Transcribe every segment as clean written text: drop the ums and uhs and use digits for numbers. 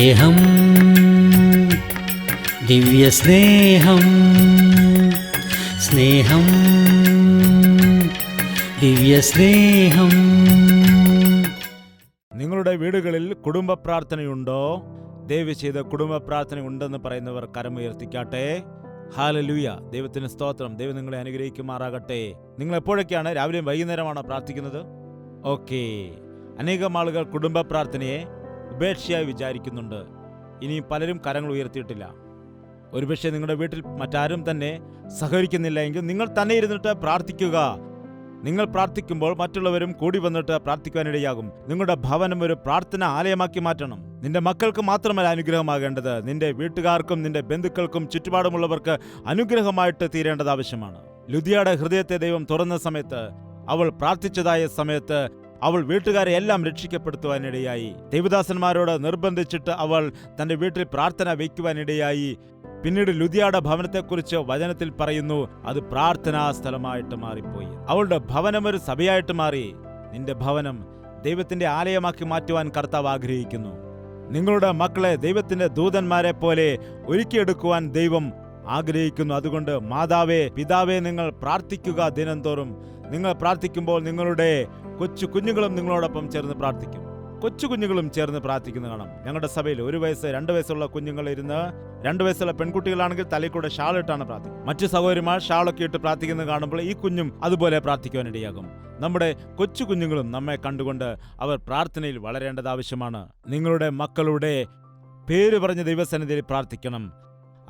സ്നേഹം, ദിവ്യസ്നേഹം, സ്നേഹം, ദിവ്യസ്നേഹം. നിങ്ങളുടെ വീടുകളിൽ കുടുംബ പ്രാർത്ഥനയുണ്ടോ? ദയവ് ചെയ്ത് കുടുംബ പ്രാർത്ഥന ഉണ്ടെന്ന് പറയുന്നവർ കരമുയർത്തിക്കാട്ടെ. ഹല്ലേലൂയ. ദൈവത്തിന് സ്തോത്രം. ദൈവം നിങ്ങളെ അനുഗ്രഹിക്കുമാറാകട്ടെ. നിങ്ങൾ എപ്പോഴൊക്കെയാണ്, രാവിലെയും വൈകുന്നേരമാണോ പ്രാർത്ഥിക്കുന്നത്? ഓക്കെ. അനേകം ആളുകൾ കുടുംബ പ്രാർത്ഥനയെ ഉപേക്ഷയായി വിചാരിക്കുന്നുണ്ട്. ഇനിയും പലരും കരങ്ങൾ ഉയർത്തിയിട്ടില്ല. ഒരുപക്ഷെ നിങ്ങളുടെ വീട്ടിൽ മറ്റാരും തന്നെ സഹകരിക്കുന്നില്ല എങ്കിൽ നിങ്ങൾ തന്നെ ഇരുന്നിട്ട് പ്രാർത്ഥിക്കുക. നിങ്ങൾ പ്രാർത്ഥിക്കുമ്പോൾ മറ്റുള്ളവരും കൂടി വന്നിട്ട് പ്രാർത്ഥിക്കാനിടയാകും. നിങ്ങളുടെ ഭവനം ഒരു പ്രാർത്ഥന ആലയമാക്കി മാറ്റണം. നിന്റെ മക്കൾക്ക് മാത്രമല്ല അനുഗ്രഹമാകേണ്ടത്, നിന്റെ വീട്ടുകാർക്കും നിന്റെ ബന്ധുക്കൾക്കും ചുറ്റുപാടുമുള്ളവർക്ക് അനുഗ്രഹമായിട്ട് തീരേണ്ടത് ആവശ്യമാണ്. ലുദിയയുടെ ഹൃദയത്തെ ദൈവം തുറന്ന സമയത്ത്, അവൾ പ്രാർത്ഥിച്ചതായ സമയത്ത് അവൾ വീട്ടുകാരെ എല്ലാം രക്ഷിക്കപ്പെടുത്തുവാനിടയായി. ദൈവദാസന്മാരോട് നിർബന്ധിച്ചിട്ട് അവൾ തന്റെ വീട്ടിൽ പ്രാർത്ഥന വയ്ക്കുവാനിടയായി. പിന്നീട് ലുദിയയുടെ ഭവനത്തെക്കുറിച്ച് വചനത്തിൽ പറയുന്നു, അത് പ്രാർത്ഥനാ സ്ഥലമായിട്ട് മാറിപ്പോയി. അവളുടെ ഭവനം ഒരു സഭയായിട്ട് മാറി. നിന്റെ ഭവനം ദൈവത്തിന്റെ ആലയമാക്കി മാറ്റുവാൻ കർത്താവ് ആഗ്രഹിക്കുന്നു. നിങ്ങളുടെ മക്കളെ ദൈവത്തിന്റെ ദൂതന്മാരെ പോലെ ഒരുക്കിയെടുക്കുവാൻ ദൈവം ആഗ്രഹിക്കുന്നു. അതുകൊണ്ട് മാതാവേ, പിതാവേ, നിങ്ങൾ പ്രാർത്ഥിക്കുക. ദിനംതോറും നിങ്ങൾ പ്രാർത്ഥിക്കുമ്പോൾ നിങ്ങളുടെ കൊച്ചു കുഞ്ഞുങ്ങളും നിങ്ങളോടൊപ്പം ചേർന്ന് പ്രാർത്ഥിക്കും. കൊച്ചു കുഞ്ഞുങ്ങളും ചേർന്ന് പ്രാർത്ഥിക്കുന്നത് കാണാം. ഞങ്ങളുടെ സഭയിൽ 1 വയസ്സ് 2 വയസ്സുള്ള കുഞ്ഞുങ്ങൾ ഇരുന്ന്, 2 വയസ്സുള്ള പെൺകുട്ടികളാണെങ്കിൽ തലയിൽ കൂടെ ഷാൾ ഇട്ടാണ് പ്രാർത്ഥിക്കുന്നത്. മറ്റു സഹോദരിമാർ ഷാളൊക്കെ ഇട്ട് പ്രാർത്ഥിക്കുന്നത് കാണുമ്പോൾ ഈ കുഞ്ഞും അതുപോലെ പ്രാർത്ഥിക്കുവാനിടയാകും. നമ്മുടെ കൊച്ചു കുഞ്ഞുങ്ങളും നമ്മെ കണ്ടുകൊണ്ട് അവർ പ്രാർത്ഥനയിൽ വളരേണ്ടത് ആവശ്യമാണ്. നിങ്ങളുടെ മക്കളുടെ പേര് പറഞ്ഞ് ദൈവസന്നിധിയിൽ പ്രാർത്ഥിക്കണം.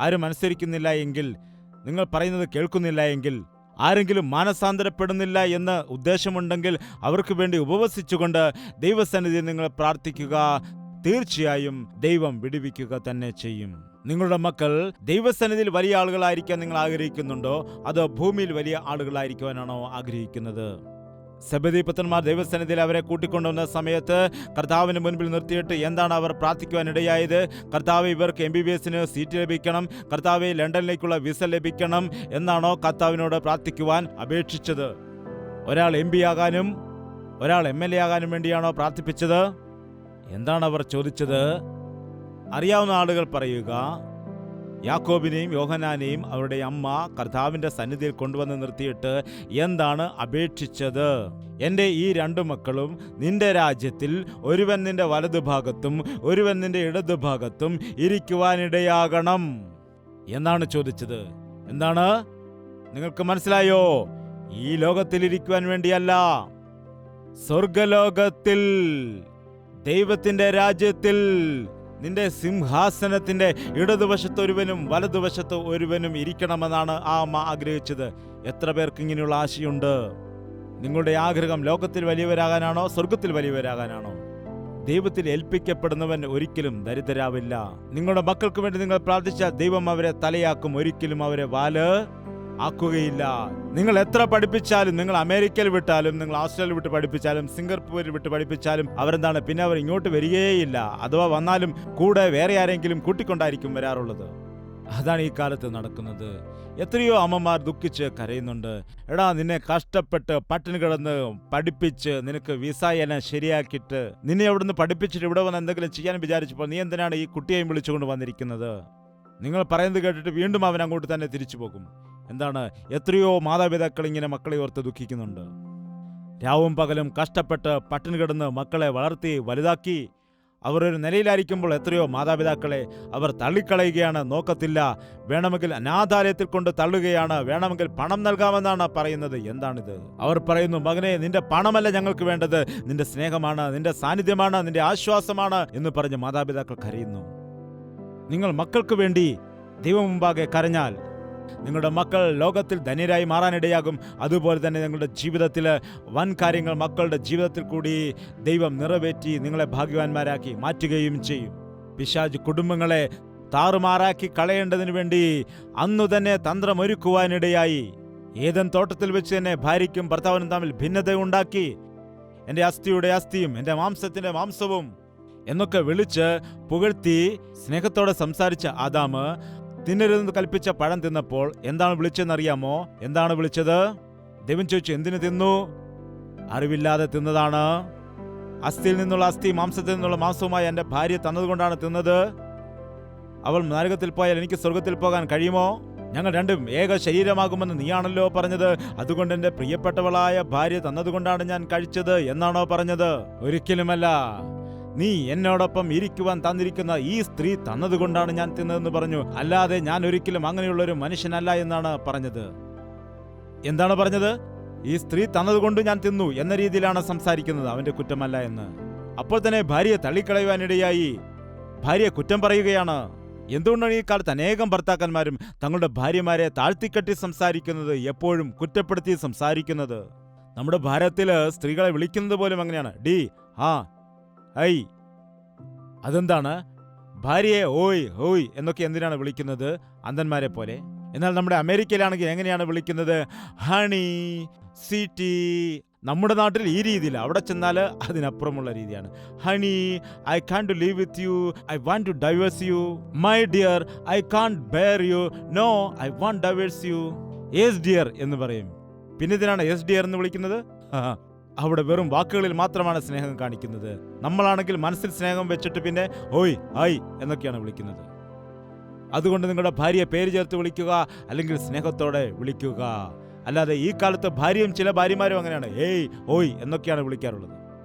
ആരും അനുസരിക്കുന്നില്ല എങ്കിൽ, നിങ്ങൾ പറയുന്നത് കേൾക്കുന്നില്ല എങ്കിൽ, ആരെങ്കിലും മാനസാന്തരപ്പെടുന്നില്ല എന്ന് ഉദ്ദേശമുണ്ടെങ്കിൽ അവർക്ക് വേണ്ടി ഉപവസിച്ചുകൊണ്ട് ദൈവസന്നിധിയിൽ നിങ്ങൾ പ്രാർത്ഥിക്കുക. തീർച്ചയായും ദൈവം വിടുവിക്കുക തന്നെ ചെയ്യും. നിങ്ങളുടെ മക്കൾ ദൈവസന്നിധിയിൽ വലിയ ആളുകളായിരിക്കാൻ നിങ്ങൾ ആഗ്രഹിക്കുന്നുണ്ടോ, അതോ ഭൂമിയിൽ വലിയ ആളുകളായിരിക്കുവാനാണോ ആഗ്രഹിക്കുന്നത്? സെബദീ പുത്രന്മാർ ദൈവസന്നിധിയിൽ അവരെ കൂട്ടിക്കൊണ്ടുവന്ന സമയത്ത് കർത്താവിന് മുൻപിൽ നിർത്തിയിട്ട് എന്താണ് അവർ പ്രാർത്ഥിക്കുവാനിടയായത്? കർത്താവ്, ഇവർക്ക് MBBS സീറ്റ് ലഭിക്കണം, കർത്താവ് ലണ്ടനിലേക്കുള്ള വിസ ലഭിക്കണം എന്നാണോ കർത്താവിനോട് പ്രാർത്ഥിക്കുവാൻ അപേക്ഷിച്ചത്? ഒരാൾ MP ആകാനും ഒരാൾ MLA ആകാനും വേണ്ടിയാണോ പ്രാർത്ഥിപ്പിച്ചത്? എന്താണ് അവർ ചോദിച്ചത്? അറിയാവുന്ന ആളുകൾ പറയുക. യാക്കോബിനെയും യോഹന്നാനെയും അവരുടെ അമ്മ കർത്താവിന്റെ സന്നിധിയിൽ കൊണ്ടുവന്ന് നിർത്തിയിട്ട് എന്താണ് അപേക്ഷിച്ചത്? എൻ്റെ ഈ 2 മക്കളും നിന്റെ രാജ്യത്തിൽ ഒരുവൻ നിന്റെ വലതുഭാഗത്തും ഒരുവൻ നിന്റെ ഇടതുഭാഗത്തും ഇരിക്കുവാനിടയാകണം എന്നാണ് ചോദിച്ചത്. എന്താണ്? നിങ്ങൾക്ക് മനസ്സിലായോ? ഈ ലോകത്തിൽ ഇരിക്കുവാൻ വേണ്ടിയല്ല, സ്വർഗലോകത്തിൽ ദൈവത്തിന്റെ രാജ്യത്തിൽ നിന്റെ സിംഹാസനത്തിന്റെ ഇടതുവശത്ത് ഒരുവനും വലതുവശത്ത് ഒരുവനും ഇരിക്കണമെന്നാണ് ആ അമ്മ ആഗ്രഹിച്ചത്. എത്ര പേർക്ക് ഇങ്ങനെയുള്ള ആശയുണ്ട്? നിങ്ങളുടെ ആഗ്രഹം ലോകത്തിൽ വലിയവരാകാനാണോ, സ്വർഗത്തിൽ വലിയവരാകാനാണോ? ദൈവത്തിൽ ഏൽപ്പിക്കപ്പെടുന്നവൻ ഒരിക്കലും ദരിദ്രരാവില്ല. നിങ്ങളുടെ മക്കൾക്ക് വേണ്ടി നിങ്ങൾ പ്രാർത്ഥിച്ചാൽ ദൈവം അവരെ തലയാക്കും, ഒരിക്കലും അവരെ വാല് ആക്കുകയില്ല. നിങ്ങൾ എത്ര പഠിപ്പിച്ചാലും, നിങ്ങൾ അമേരിക്കയിൽ വിട്ടാലും, നിങ്ങൾ ഓസ്ട്രേലിയ വിട്ട് പഠിപ്പിച്ചാലും, സിംഗപ്പൂരിൽ വിട്ട് പഠിപ്പിച്ചാലും അവരെന്താണ്, പിന്നെ അവർ ഇങ്ങോട്ട് വരികയേയില്ല. അഥവാ വന്നാലും കൂടെ വേറെ ആരെങ്കിലും കൂട്ടിക്കൊണ്ടായിരിക്കും വരാറുള്ളത്. അതാണ് ഈ കാലത്ത് നടക്കുന്നത്. എത്രയോ അമ്മമാർ ദുഃഖിച്ച് കരയുന്നുണ്ട്. എടാ, നിന്നെ കഷ്ടപ്പെട്ട് പട്ടിണി കിടന്ന് പഠിപ്പിച്ച് നിനക്ക് വിസ എല്ലാം ശരിയാക്കിയിട്ട് നിന്നെ അവിടുന്ന് പഠിപ്പിച്ചിട്ട് ഇവിടെ വന്ന് എന്തെങ്കിലും ചെയ്യാൻ വിചാരിച്ചപ്പോൾ നീ എന്തിനാണ് ഈ കുട്ടിയെയും വിളിച്ചുകൊണ്ട് വന്നിരിക്കുന്നത്? നിങ്ങൾ പറയുന്നത് കേട്ടിട്ട് വീണ്ടും അവൻ അങ്ങോട്ട് തന്നെ തിരിച്ചു പോകും. എന്താണ്? എത്രയോ മാതാപിതാക്കൾ ഇങ്ങനെ മക്കളെ ഓർത്ത് ദുഃഖിക്കുന്നുണ്ട്. രാവും പകലും കഷ്ടപ്പെട്ട് പട്ടിണി കിടന്ന് മക്കളെ വളർത്തി വലുതാക്കി അവർ ഒരു നിലയിലായിരിക്കുമ്പോൾ എത്രയോ മാതാപിതാക്കളെ അവർ തള്ളിക്കളയുകയാണ്, നോക്കത്തില്ല. വേണമെങ്കിൽ അനാഥാലയത്തിൽ കൊണ്ട് തള്ളുകയാണ്, വേണമെങ്കിൽ പണം നൽകാമെന്നാണ് പറയുന്നത്. എന്താണിത്? അവർ പറയുന്നു, മകനെ, നിന്റെ പണമല്ല ഞങ്ങൾക്ക് വേണ്ടത്, നിന്റെ സ്നേഹമാണ്, നിന്റെ സാന്നിധ്യമാണ്, നിന്റെ ആശ്വാസമാണ് എന്ന് പറഞ്ഞ് മാതാപിതാക്കൾ കരയുന്നു. നിങ്ങൾ മക്കൾക്ക് വേണ്ടി ദൈവം മുമ്പാകെ കരഞ്ഞാൽ നിങ്ങളുടെ മക്കൾ ലോകത്തിൽ ധന്യരായി മാറാനിടയാകും. അതുപോലെ തന്നെ നിങ്ങളുടെ ജീവിതത്തിൽ വൻ കാര്യങ്ങൾ മക്കളുടെ ജീവിതത്തിൽ കൂടി ദൈവം നിറവേറ്റി നിങ്ങളെ ഭാഗ്യവാന്മാരാക്കി മാറ്റുകയും ചെയ്യും. പിശാച് കുടുംബങ്ങളെ താറുമാറാക്കി കളയേണ്ടതിനു വേണ്ടി അന്നു തന്നെ തന്ത്രമൊരുക്കുവാനിടയായി. ഏദൻ തോട്ടത്തിൽ വെച്ച് തന്നെ ഭാര്യയ്ക്കും ഭർത്താവിനും തമ്മിൽ ഭിന്നത ഉണ്ടാക്കി, എൻ്റെ അസ്ഥിയുടെ അസ്ഥിയും എൻ്റെ മാംസത്തിന്റെ മാംസവും എന്നൊക്കെ വിളിച്ച് പുകഴ്ത്തി സ്നേഹത്തോടെ സംസാരിച്ച ആദാമ് തിന്നരുതെന്ന് കൽപ്പിച്ച പഴം തിന്നപ്പോൾ എന്താണ് വിളിച്ചതെന്നറിയാമോ? എന്താണ് വിളിച്ചത്? ദൈവം ചോദിച്ചു, എന്തിനു തിന്നു? അറിവില്ലാതെ തിന്നതാണ്. അസ്ഥിയിൽ നിന്നുള്ള അസ്ഥി, മാംസത്തിൽ നിന്നുള്ള മാംസവുമായി എൻ്റെ ഭാര്യ തന്നതുകൊണ്ടാണ് തിന്നത്. അവൾ നരകത്തിൽ പോയാൽ എനിക്ക് സ്വർഗത്തിൽ പോകാൻ കഴിയുമോ? ഞങ്ങൾ രണ്ടും ഏക ശരീരമാകുമെന്ന് നീയാണല്ലോ പറഞ്ഞത്. അതുകൊണ്ട് എൻ്റെ പ്രിയപ്പെട്ടവളായ ഭാര്യ തന്നതുകൊണ്ടാണ് ഞാൻ കഴിച്ചത് എന്നാണോ പറഞ്ഞത്? ഒരിക്കലുമല്ല. നീ എന്നോടൊപ്പം ഇരിക്കുവാൻ തന്നിരിക്കുന്ന ഈ സ്ത്രീ തന്നതുകൊണ്ടാണ് ഞാൻ തിന്നതെന്ന് പറഞ്ഞു. അല്ലാതെ ഞാൻ ഒരിക്കലും അങ്ങനെയുള്ളൊരു മനുഷ്യനല്ല എന്നാണ് പറഞ്ഞത്. എന്താണ് പറഞ്ഞത്? ഈ സ്ത്രീ തന്നതുകൊണ്ട് ഞാൻ തിന്നു എന്ന രീതിയിലാണ് സംസാരിക്കുന്നത്. അവന്റെ കുറ്റമല്ല എന്ന്. അപ്പോൾ തന്നെ ഭാര്യയെ തള്ളിക്കളയുവാനിടയായി. ഭാര്യയെ കുറ്റം പറയുകയാണ്. എന്തുകൊണ്ടാണ് ഈ കാലത്ത് അനേകം ഭർത്താക്കന്മാരും തങ്ങളുടെ ഭാര്യമാരെ താഴ്ത്തിക്കെട്ടി സംസാരിക്കുന്നത്, എപ്പോഴും കുറ്റപ്പെടുത്തി സംസാരിക്കുന്നത്? നമ്മുടെ ഭാരതത്തിൽ സ്ത്രീകളെ വിളിക്കുന്നത് പോലും അങ്ങനെയാണ്. ഡി, ആ, ഐ. അതെന്താണ്? ഭാര്യയെ ഓയ് ഓയ് എന്നൊക്കെ എന്തിനാണ് വിളിക്കുന്നത്? അന്ധന്മാരെ പോലെ. എന്നാൽ നമ്മുടെ അമേരിക്കയിലാണെങ്കിൽ എങ്ങനെയാണ് വിളിക്കുന്നത്? Honey, sweetie. നമ്മുടെ നാട്ടിൽ ഈ രീതിയിൽ, അവിടെ ചെന്നാൽ അതിനപ്പുറമുള്ള രീതിയാണ്. Honey, I can't live with you, I want to divorce you. My dear, I can't bear you, no I want divorce you. Yes dear എന്ന് പറയും. പിന്നെ ഇതിനാണ് യെസ് ഡിയർ എന്ന് വിളിക്കുന്നത്. അവിടെ വെറും വാക്കുകളിൽ മാത്രമാണ് സ്നേഹം കാണിക്കുന്നത്. നമ്മളാണെങ്കിൽ മനസ്സിൽ സ്നേഹം വെച്ചിട്ട് പിന്നെ ഓയ് ഹായ് എന്നൊക്കെയാണ് വിളിക്കുന്നത്. അതുകൊണ്ട് നിങ്ങളുടെ ഭാര്യയെ പേര് ചേർത്ത് വിളിക്കുക, അല്ലെങ്കിൽ സ്നേഹത്തോടെ വിളിക്കുക. അല്ലാതെ ഈ കാലത്ത് ഭാര്യയും ചില ഭാര്യമാരും അങ്ങനെയാണ് ഏയ് ഓയ് എന്നൊക്കെയാണ് വിളിക്കാറുള്ളത്.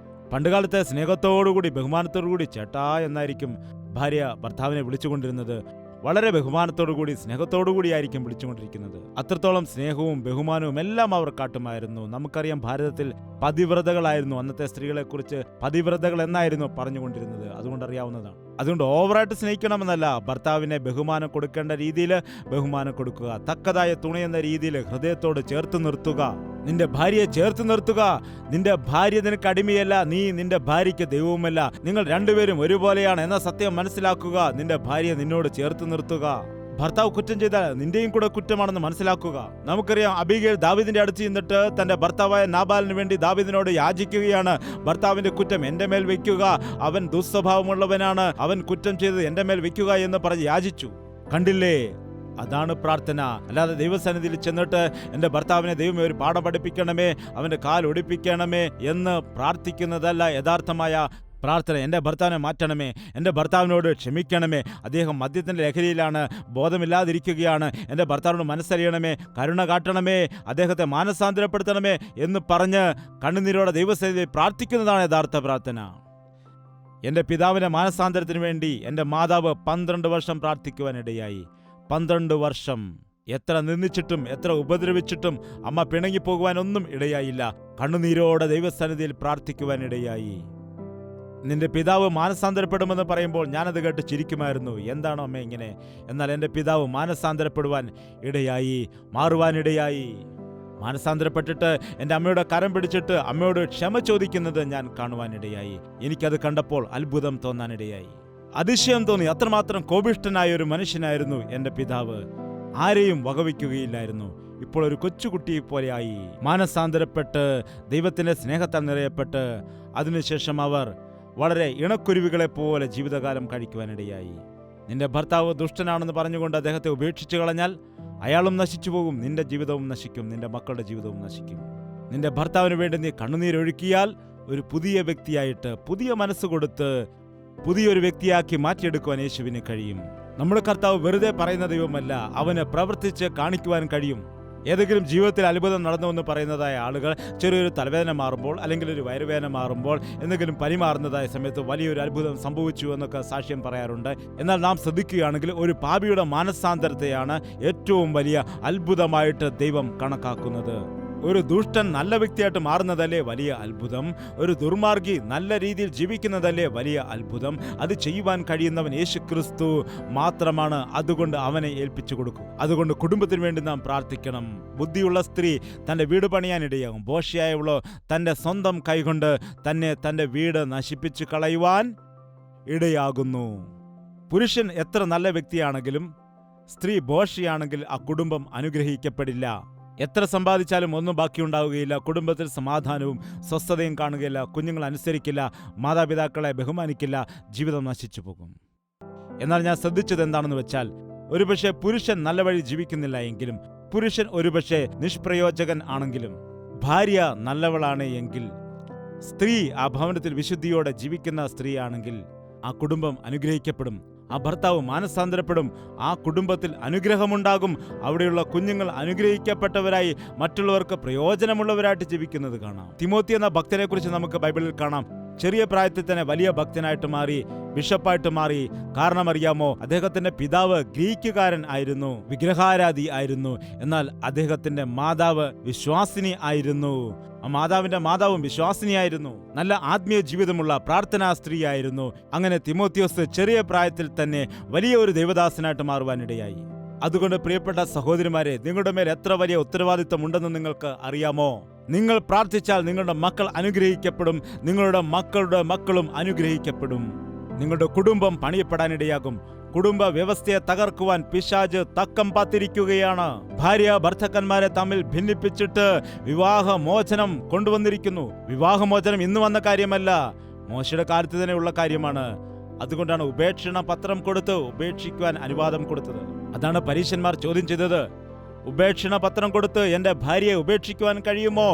പണ്ടുകാലത്ത് സ്നേഹത്തോടുകൂടി ബഹുമാനത്തോടുകൂടി ചേട്ടാ എന്നായിരിക്കും ഭാര്യ ഭർത്താവിനെ വിളിച്ചുകൊണ്ടിരുന്നത്. വളരെ ബഹുമാനത്തോടുകൂടി സ്നേഹത്തോടുകൂടിയായിരിക്കും വിളിച്ചുകൊണ്ടിരിക്കുന്നത്. അത്രത്തോളം സ്നേഹവും ബഹുമാനവും എല്ലാം അവർ കാട്ടുമായിരുന്നു. നമുക്കറിയാം, ഭാരതത്തിൽ പതിവ്രതകളായിരുന്നു. അന്നത്തെ സ്ത്രീകളെ കുറിച്ച് പതിവ്രതകൾ എന്നായിരുന്നു പറഞ്ഞുകൊണ്ടിരുന്നത്. അതുകൊണ്ട് അറിയാവുന്നതാണ്. അതുകൊണ്ട് ഓവറായിട്ട് സ്നേഹിക്കണമെന്നല്ല, ഭർത്താവിനെ ബഹുമാനം കൊടുക്കേണ്ട രീതിയിൽ ബഹുമാനം കൊടുക്കുക. തക്കതായ തുണയെന്ന രീതിയിൽ ഹൃദയത്തോട് ചേർത്ത് നിർത്തുക. നിന്റെ ഭാര്യയെ ചേർത്ത് നിർത്തുക. നിന്റെ ഭാര്യ നിനക്ക് അടിമയല്ല, നീ നിന്റെ ഭാര്യയ്ക്ക് ദൈവവുമല്ല. നിങ്ങൾ രണ്ടുപേരും ഒരുപോലെയാണ് എന്ന സത്യം മനസ്സിലാക്കുക. നിന്റെ ഭാര്യയെ നിന്നോട് ചേർത്ത് നിർത്തുക. ഭർത്താവ് കുറ്റം ചെയ്താൽ നിന്റെയും കൂടെ കുറ്റമാണെന്ന് മനസ്സിലാക്കുക. നമുക്കറിയാം, അബീഗയിൽ ദാവീദിന്റെ അടുത്ത് ചെന്നിട്ട് തന്റെ ഭർത്താവായ നാബാലിന് വേണ്ടി ദാവീദിനോട് യാചിക്കുകയാണ്. ഭർത്താവിന്റെ കുറ്റം എന്റെ മേൽ വെക്കുക, അവൻ ദുസ്വഭാവമുള്ളവനാണ്, അവൻ കുറ്റം ചെയ്തത് എന്റെ മേൽ വെക്കുക എന്ന് പറഞ്ഞ് യാചിച്ചു. കണ്ടില്ലേ? അതാണ് പ്രാർത്ഥന. അല്ലാതെ ദൈവസന്നിധിയിൽ ചെന്നിട്ട് എൻ്റെ ഭർത്താവിനെ ദൈവമേ ഒരു പാഠം പഠിപ്പിക്കണമേ, അവൻ്റെ കാൽ ഒടിപ്പിക്കണമേ എന്ന് പ്രാർത്ഥിക്കുന്നതല്ല യഥാർത്ഥമായ പ്രാർത്ഥന. എൻ്റെ ഭർത്താവിനെ മാറ്റണമേ, എൻ്റെ ഭർത്താവിനോട് ക്ഷമിക്കണമേ, അദ്ദേഹം മദ്യത്തിൻ്റെ ലഹരിയിലാണ്, ബോധമില്ലാതിരിക്കുകയാണ്, എൻ്റെ ഭർത്താവിനോട് മനസ്സറിയണമേ, കരുണ കാട്ടണമേ, അദ്ദേഹത്തെ മാനസാന്തരപ്പെടുത്തണമേ എന്ന് പറഞ്ഞ് കണ്ണുനീരോടെ ദൈവസന്നിധിയിൽ പ്രാർത്ഥിക്കുന്നതാണ് യഥാർത്ഥ പ്രാർത്ഥന. എൻ്റെ പിതാവിൻ്റെ മാനസാന്തരത്തിന് വേണ്ടി എൻ്റെ മാതാവ് 12 വർഷം പ്രാർത്ഥിക്കുവാനിടയായി. 12 വർഷം. എത്ര നിന്ദിച്ചിട്ടും എത്ര ഉപദ്രവിച്ചിട്ടും അമ്മ പിണങ്ങിപ്പോകുവാനൊന്നും ഇടയായില്ല. കണ്ണുനീരോടെ ദൈവസന്നിധിയിൽ പ്രാർത്ഥിക്കുവാനിടയായി. നിന്റെ പിതാവ് മാനസാന്തരപ്പെടുമെന്ന് പറയുമ്പോൾ ഞാനത് കേട്ട് ചിരിക്കുമായിരുന്നു. എന്താണോ അമ്മ ഇങ്ങനെ? എന്നാൽ എൻ്റെ പിതാവ് മാനസാന്തരപ്പെടുവാൻ ഇടയായി, മാറുവാനിടയായി. മാനസാന്തരപ്പെട്ടിട്ട് എൻ്റെ അമ്മയുടെ കരം പിടിച്ചിട്ട് അമ്മയോട് ക്ഷമ ചോദിക്കുന്നത് ഞാൻ കാണുവാനിടയായി. എനിക്കത് കണ്ടപ്പോൾ അത്ഭുതം തോന്നാനിടയായി, അതിശയം തോന്നി. അത്രമാത്രം കോപിഷ്ഠനായ ഒരു മനുഷ്യനായിരുന്നു എൻ്റെ പിതാവ്. ആരെയും വകവയ്ക്കുകയില്ലായിരുന്നു. ഇപ്പോൾ ഒരു കൊച്ചുകുട്ടിയെ പോലെയായി മാനസാന്തരപ്പെട്ട് ദൈവത്തിൻ്റെ സ്നേഹത്താൽ നിറയപ്പെട്ട് അതിനുശേഷം അവർ വളരെ ഇണക്കുരുവികളെ പോലെ ജീവിതകാലം കഴിക്കുവാനിടയായി. നിന്റെ ഭർത്താവ് ദുഷ്ടനാണെന്ന് പറഞ്ഞുകൊണ്ട് അദ്ദേഹത്തെ ഉപേക്ഷിച്ചു കളഞ്ഞാൽ അയാളും നശിച്ചു പോകും, നിന്റെ ജീവിതവും നശിക്കും, നിന്റെ മക്കളുടെ ജീവിതവും നശിക്കും. നിന്റെ ഭർത്താവിന് വേണ്ടി നീ കണ്ണുനീരൊഴുക്കിയാൽ ഒരു പുതിയ വ്യക്തിയായിട്ട്, പുതിയ മനസ്സ് കൊടുത്ത് പുതിയൊരു വ്യക്തിയാക്കി മാറ്റിയെടുക്കുവാൻ യേശുവിന് കഴിയും. നമ്മുടെ കർത്താവ് വെറുതെ പറയുന്ന ദൈവമല്ല, അവന് പ്രവർത്തിച്ച് കാണിക്കുവാൻ കഴിയും. ഏതെങ്കിലും ജീവിതത്തിൽ അത്ഭുതം നടന്നുവെന്ന് പറയുന്നതായ ആളുകൾ ചെറിയൊരു തലവേദന മാറുമ്പോൾ, അല്ലെങ്കിൽ ഒരു വയറുവേദന മാറുമ്പോൾ, എന്തെങ്കിലും പനി മാറുന്നതായ സമയത്ത് വലിയൊരു അത്ഭുതം സംഭവിച്ചു എന്നൊക്കെ സാക്ഷ്യം പറയാറുണ്ട്. എന്നാൽ നാം ശ്രദ്ധിക്കുകയാണെങ്കിൽ ഒരു പാപിയുടെ മാനസാന്തരത്തെയാണ് ഏറ്റവും വലിയ അത്ഭുതമായിട്ട് ദൈവം കണക്കാക്കുന്നത്. ഒരു ദുഷ്ടൻ നല്ല വ്യക്തിയായിട്ട് മാറുന്നതല്ലേ വലിയ അത്ഭുതം. ഒരു ദുർമാർഗി നല്ല രീതിയിൽ ജീവിക്കുന്നതല്ലേ വലിയ അത്ഭുതം. അത് ചെയ്യുവാൻ കഴിയുന്നവൻ യേശു ക്രിസ്തു മാത്രമാണ്. അതുകൊണ്ട് അവനെ ഏൽപ്പിച്ചു കൊടുക്കും. അതുകൊണ്ട് കുടുംബത്തിന് വേണ്ടി നാം പ്രാർത്ഥിക്കണം. ബുദ്ധിയുള്ള സ്ത്രീ തൻ്റെ വീട് പണിയാനിടയാകും. ബോഷയായവളോ തൻ്റെ സ്വന്തം കൈകൊണ്ട് തന്നെ തൻ്റെ വീട് നശിപ്പിച്ചു കളയുവാൻ ഇടയാകുന്നു. പുരുഷൻ എത്ര നല്ല വ്യക്തിയാണെങ്കിലും സ്ത്രീ ബോഷയാണെങ്കിൽ ആ കുടുംബം അനുഗ്രഹിക്കപ്പെടില്ല. എത്ര സമ്പാദിച്ചാലും ഒന്നും ബാക്കിയുണ്ടാവുകയില്ല. കുടുംബത്തിൽ സമാധാനവും സ്വസ്ഥതയും കാണുകയില്ല. കുഞ്ഞുങ്ങൾ അനുസരിക്കില്ല, മാതാപിതാക്കളെ ബഹുമാനിക്കില്ല, ജീവിതം നശിച്ചു പോകും. എന്നാൽ ഞാൻ ശ്രദ്ധിച്ചത് എന്താണെന്ന് വെച്ചാൽ, ഒരുപക്ഷെ പുരുഷൻ നല്ല വഴി ജീവിക്കുന്നില്ല എങ്കിലും, പുരുഷൻ ഒരുപക്ഷെ നിഷ്പ്രയോജകൻ ആണെങ്കിലും, ഭാര്യ നല്ലവളാണ് എങ്കിൽ സ്ത്രീ ആ ഭവനത്തിൽ വിശുദ്ധിയോടെ ജീവിക്കുന്ന സ്ത്രീയാണെങ്കിൽ ആ കുടുംബം അനുഗ്രഹിക്കപ്പെടും. ആ ഭർത്താവ് മാനസാന്തരപ്പെടും. ആ കുടുംബത്തിൽ അനുഗ്രഹമുണ്ടാകും. അവിടെയുള്ള കുഞ്ഞുങ്ങൾ അനുഗ്രഹിക്കപ്പെട്ടവരായി മറ്റുള്ളവർക്ക് പ്രയോജനമുള്ളവരായിട്ട് ജീവിക്കുന്നത് കാണാം. തിമോത്തി എന്ന ഭക്തനെ കുറിച്ച് നമുക്ക് ബൈബിളിൽ കാണാം. ചെറിയ പ്രായത്തിൽ തന്നെ വലിയ ഭക്തനായിട്ട് മാറി, ബിഷപ്പായിട്ട് മാറി. കാരണം അറിയാമോ, അദ്ദേഹത്തിന്റെ പിതാവ് ഗ്രീക്കുകാരൻ ആയിരുന്നു, വിഗ്രഹാരാധി ആയിരുന്നു. എന്നാൽ അദ്ദേഹത്തിന്റെ മാതാവ് വിശ്വാസിനി ആയിരുന്നു. ആ മാതാവിന്റെ മാതാവും വിശ്വാസിനിയായിരുന്നു. നല്ല ആത്മീയ ജീവിതമുള്ള പ്രാർത്ഥനാ സ്ത്രീയായിരുന്നു. അങ്ങനെ തിമോത്തിയോസ് ചെറിയ പ്രായത്തിൽ തന്നെ വലിയ ഒരു ദൈവദാസനായിട്ട് മാറുവാനിടയായി. അതുകൊണ്ട് പ്രിയപ്പെട്ട സഹോദരിമാരെ, നിങ്ങളുടെ മേൽ എത്ര വലിയ ഉത്തരവാദിത്വം ഉണ്ടെന്ന് നിങ്ങൾക്ക് അറിയാമോ? നിങ്ങൾ പ്രാർത്ഥിച്ചാൽ നിങ്ങളുടെ മക്കൾ അനുഗ്രഹിക്കപ്പെടും. നിങ്ങളുടെ മക്കളുടെ മക്കളും അനുഗ്രഹിക്കപ്പെടും. നിങ്ങളുടെ കുടുംബം പണിയപ്പെടാനിടയാകും. കുടുംബ വ്യവസ്ഥയെ തകർക്കുവാൻ പിശാച് തക്കം പാത്തിരിക്കുകയാണ്. ഭാര്യ ഭർത്താക്കന്മാരെ തമ്മിൽ ഭിന്നിപ്പിച്ചിട്ട് വിവാഹമോചനം കൊണ്ടുവന്നിരിക്കുന്നു. വിവാഹമോചനം ഇന്ന് വന്ന കാര്യമല്ല, മോശയുടെ കാലത്ത് തന്നെ ഉള്ള കാര്യമാണ്. അതുകൊണ്ടാണ് ഉപേക്ഷണ പത്രം കൊടുത്ത് ഉപേക്ഷിക്കുവാൻ അനുവാദം കൊടുത്തത്. അതാണ് പരീശന്മാർ ചോദ്യം ചെയ്തത്. ഉപേക്ഷണ പത്രം കൊടുത്ത് എൻ്റെ ഭാര്യയെ ഉപേക്ഷിക്കുവാൻ കഴിയുമോ?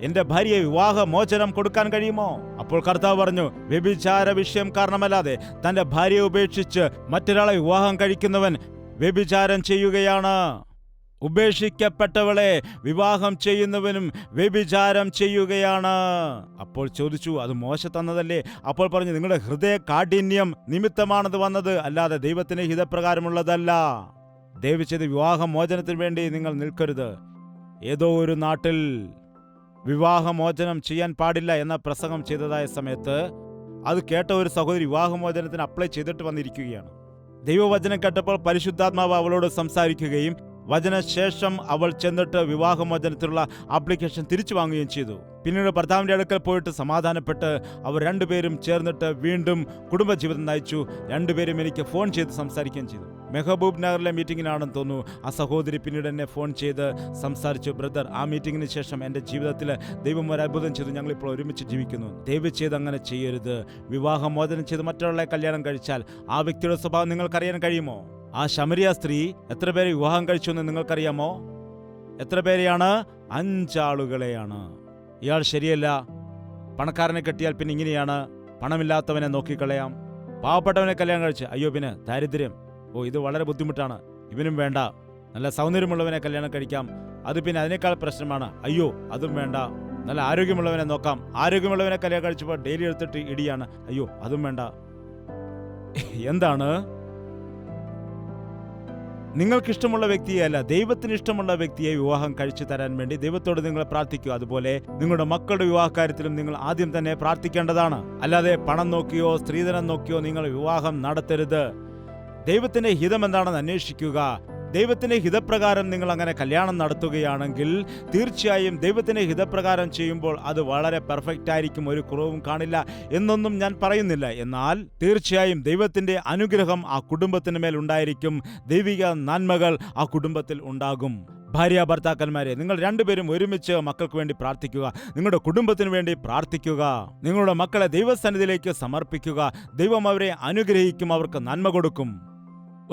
എൻ്റെ ഭാര്യയെ വിവാഹമോചനം കൊടുക്കാൻ കഴിയുമോ? അപ്പോൾ കർത്താവ് പറഞ്ഞു, വ്യഭിചാര വിഷയം കാരണമല്ലാതെ തൻ്റെ ഭാര്യയെ ഉപേക്ഷിച്ച് മറ്റൊരാളെ വിവാഹം കഴിക്കുന്നവൻ വ്യഭിചാരം ചെയ്യുകയാണ്. ഉപേക്ഷിക്കപ്പെട്ടവളെ വിവാഹം ചെയ്യുന്നവനും വ്യഭിചാരം ചെയ്യുകയാണ്. അപ്പോൾ ചോദിച്ചു, അത് മോശ തന്നതല്ലേ? അപ്പോൾ പറഞ്ഞു, നിങ്ങളുടെ ഹൃദയ കാഠിന്യം നിമിത്തമാണത് വന്നത്, അല്ലാതെ ദൈവത്തിന്റെ ഹിതപ്രകാരമുള്ളതല്ല. ദയവ് ചെയ്ത് വിവാഹമോചനത്തിന് വേണ്ടി നിങ്ങൾ നിൽക്കരുത്. ഏതോ ഒരു നാട്ടിൽ വിവാഹമോചനം ചെയ്യാൻ പാടില്ല എന്ന പ്രസംഗം ചെയ്തതായ സമയത്ത് അത് കേട്ട ഒരു സഹോദരി വിവാഹമോചനത്തിന് അപ്ലൈ ചെയ്തിട്ട് വന്നിരിക്കുകയാണ്. ദൈവവചനം കേട്ടപ്പോൾ പരിശുദ്ധാത്മാവ് അവളോട് സംസാരിക്കുകയും വചനശേഷം അവൾ ചെന്നിട്ട് വിവാഹമോചനത്തിനുള്ള ആപ്ലിക്കേഷൻ തിരിച്ചു വാങ്ങുകയും ചെയ്തു. പിന്നീട് ഭർത്താവിൻ്റെ അടുക്കൽ പോയിട്ട് സമാധാനപ്പെട്ട് അവർ രണ്ടുപേരും ചേർന്നിട്ട് വീണ്ടും കുടുംബജീവിതം നയിച്ചു. രണ്ടുപേരും എനിക്ക് ഫോൺ ചെയ്ത് സംസാരിക്കുകയും ചെയ്തു. മെഹബൂബ് നഗറിലെ മീറ്റിങ്ങിനാണെന്ന് തോന്നുന്നു. ആ സഹോദരി പിന്നീട് എന്നെ ഫോൺ ചെയ്ത് സംസാരിച്ചു, ബ്രദർ, ആ മീറ്റിങ്ങിന് ശേഷം എൻ്റെ ജീവിതത്തിൽ ദൈവം ഒരു അത്ഭുതം ചെയ്തു. ഞങ്ങളിപ്പോൾ ഒരുമിച്ച് ജീവിക്കുന്നു. ദയവ് ചെയ്ത് അങ്ങനെ ചെയ്യരുത്. വിവാഹമോചനം ചെയ്ത് മറ്റൊരാളെ കല്യാണം കഴിച്ചാൽ ആ വ്യക്തിയുടെ സ്വഭാവം നിങ്ങൾക്കറിയാൻ കഴിയുമോ? ആ ശമരിയ സ്ത്രീ എത്ര പേരെ വിവാഹം കഴിച്ചു എന്ന് നിങ്ങൾക്കറിയാമോ? എത്ര പേരെയാണ്? 5 ആളുകളെയാണ്. ഇയാൾ ശരിയല്ല. പണക്കാരനെ കെട്ടിയാൽ പിന്നെ ഇങ്ങനെയാണ്, പണമില്ലാത്തവനെ നോക്കിക്കളയാം. പാവപ്പെട്ടവനെ കല്യാണം കഴിച്ച്, അയ്യോ പിന്നെ ദാരിദ്ര്യം, ഓ ഇത് വളരെ ബുദ്ധിമുട്ടാണ്, ഇവനും വേണ്ട. നല്ല സൗന്ദര്യമുള്ളവനെ കല്യാണം കഴിക്കാം, അത് പിന്നെ അതിനേക്കാൾ പ്രശ്നമാണ്, അയ്യോ അതും വേണ്ട. നല്ല ആരോഗ്യമുള്ളവനെ നോക്കാം, ആരോഗ്യമുള്ളവനെ കല്യാണം കഴിച്ചപ്പോൾ ഡെയിലി എടുത്തിട്ട് ഇടിയാണ്, അയ്യോ അതും വേണ്ട. എന്താണ്? നിങ്ങൾക്കിഷ്ടമുള്ള വ്യക്തിയല്ല, ദൈവത്തിന് ഇഷ്ടമുള്ള വ്യക്തിയെ വിവാഹം കഴിച്ചു തരാൻ വേണ്ടി ദൈവത്തോട് നിങ്ങൾ പ്രാർത്ഥിക്കുക. അതുപോലെ നിങ്ങളുടെ മക്കളുടെ വിവാഹകാര്യത്തിലും നിങ്ങൾ ആദ്യം തന്നെ പ്രാർത്ഥിക്കേണ്ടതാണ്. അല്ലാതെ പണം നോക്കിയോ സ്ത്രീധനം നോക്കിയോ നിങ്ങൾ വിവാഹം നടത്തരുത്. ദൈവത്തിന്റെ ഹിതം എന്താണെന്ന് അന്വേഷിക്കുക. ദൈവത്തിന്റെ ഹിതപ്രകാരം നിങ്ങൾ അങ്ങനെ കല്യാണം നടത്തുകയാണെങ്കിൽ തീർച്ചയായും ദൈവത്തിന്റെ ഹിതപ്രകാരം ചെയ്യുമ്പോൾ അത് വളരെ പെർഫെക്റ്റ് ആയിരിക്കും, ഒരു കുറവും കാണില്ല എന്നൊന്നും ഞാൻ പറയുന്നില്ല. എന്നാൽ തീർച്ചയായും ദൈവത്തിന്റെ അനുഗ്രഹം ആ കുടുംബത്തിന് മേൽ ഉണ്ടായിരിക്കും. ദൈവിക നന്മകൾ ആ കുടുംബത്തിൽ ഉണ്ടാകും. ഭാര്യ ഭർത്താക്കന്മാരെ, നിങ്ങൾ രണ്ടുപേരും ഒരുമിച്ച് മക്കൾക്ക് വേണ്ടി പ്രാർത്ഥിക്കുക. നിങ്ങളുടെ കുടുംബത്തിന് വേണ്ടി പ്രാർത്ഥിക്കുക. നിങ്ങളുടെ മക്കളെ ദൈവസന്നിധിയിലേക്ക് സമർപ്പിക്കുക. ദൈവം അവരെ അനുഗ്രഹിക്കും, അവർക്ക് നന്മ കൊടുക്കും.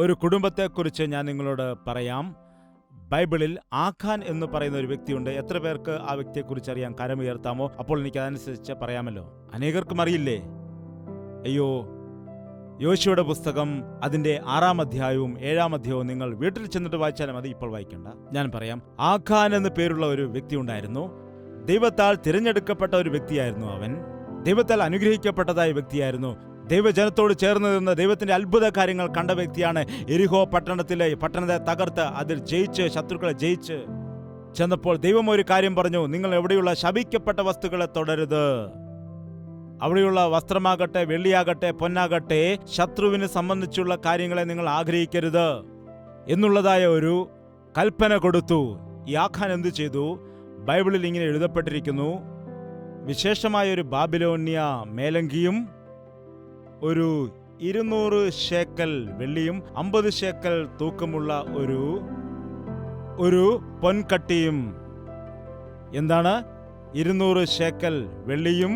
ഒരു കുടുംബത്തെക്കുറിച്ച് ഞാൻ നിങ്ങളോട് പറയാം. ബൈബിളിൽ ആഖാൻ എന്ന് പറയുന്ന ഒരു വ്യക്തിയുണ്ട്. എത്ര പേർക്ക് ആ വ്യക്തിയെക്കുറിച്ച് അറിയാം? കരമുയർത്താമോ? അപ്പോൾ എനിക്ക് അതനുസരിച്ച് പറയാമല്ലോ. അനേകർക്കും അറിയില്ലേ? അയ്യോ, യോശുവയുടെ പുസ്തകം അതിന്റെ 6-ാം അധ്യായവും 7-ാം അധ്യായവും നിങ്ങൾ വീട്ടിൽ ചെന്നിട്ട് വായിച്ചാലും മതി, ഇപ്പോൾ വായിക്കണ്ട. ഞാൻ പറയാം. ആഖാൻ എന്ന് പേരുള്ള ഒരു വ്യക്തി ഉണ്ടായിരുന്നു. ദൈവത്താൽ തിരഞ്ഞെടുക്കപ്പെട്ട ഒരു വ്യക്തിയായിരുന്നു അവൻ. ദൈവത്താൽ അനുഗ്രഹിക്കപ്പെട്ടതായ വ്യക്തിയായിരുന്നു. ദൈവജനത്തോട് ചേർന്ന് നിന്ന് ദൈവത്തിന്റെ അത്ഭുത കാര്യങ്ങൾ കണ്ട വ്യക്തിയാണ്. എരിഹോ പട്ടണത്തെ തകർത്ത് അതിൽ ജയിച്ച്, ശത്രുക്കളെ ജയിച്ച് ചെന്നപ്പോൾ ദൈവം ഒരു കാര്യം പറഞ്ഞു, നിങ്ങൾ എവിടെയുള്ള ശപിക്കപ്പെട്ട വസ്തുക്കളെ തൊടരുത്. അവിടെയുള്ള വസ്ത്രമാകട്ടെ, വെള്ളിയാകട്ടെ, പൊന്നാകട്ടെ, ശത്രുവിനെ സംബന്ധിച്ചുള്ള കാര്യങ്ങളെ നിങ്ങൾ ആഗ്രഹിക്കരുത് എന്നുള്ളതായ ഒരു കൽപ്പന കൊടുത്തു. ഈ ആഖാൻ എന്തു ചെയ്തു? ബൈബിളിൽ ഇങ്ങനെ എഴുതപ്പെട്ടിരിക്കുന്നു, വിശേഷമായ ഒരു ബാബിലോണ്യ മേലങ്കിയും ഒരു 200 ശേക്കൽ വെള്ളിയും 50 ശേക്കൽ തൂക്കമുള്ള ഒരു പൊൻകട്ടിയും. എന്താണ്? 200 ശേക്കൽ വെള്ളിയും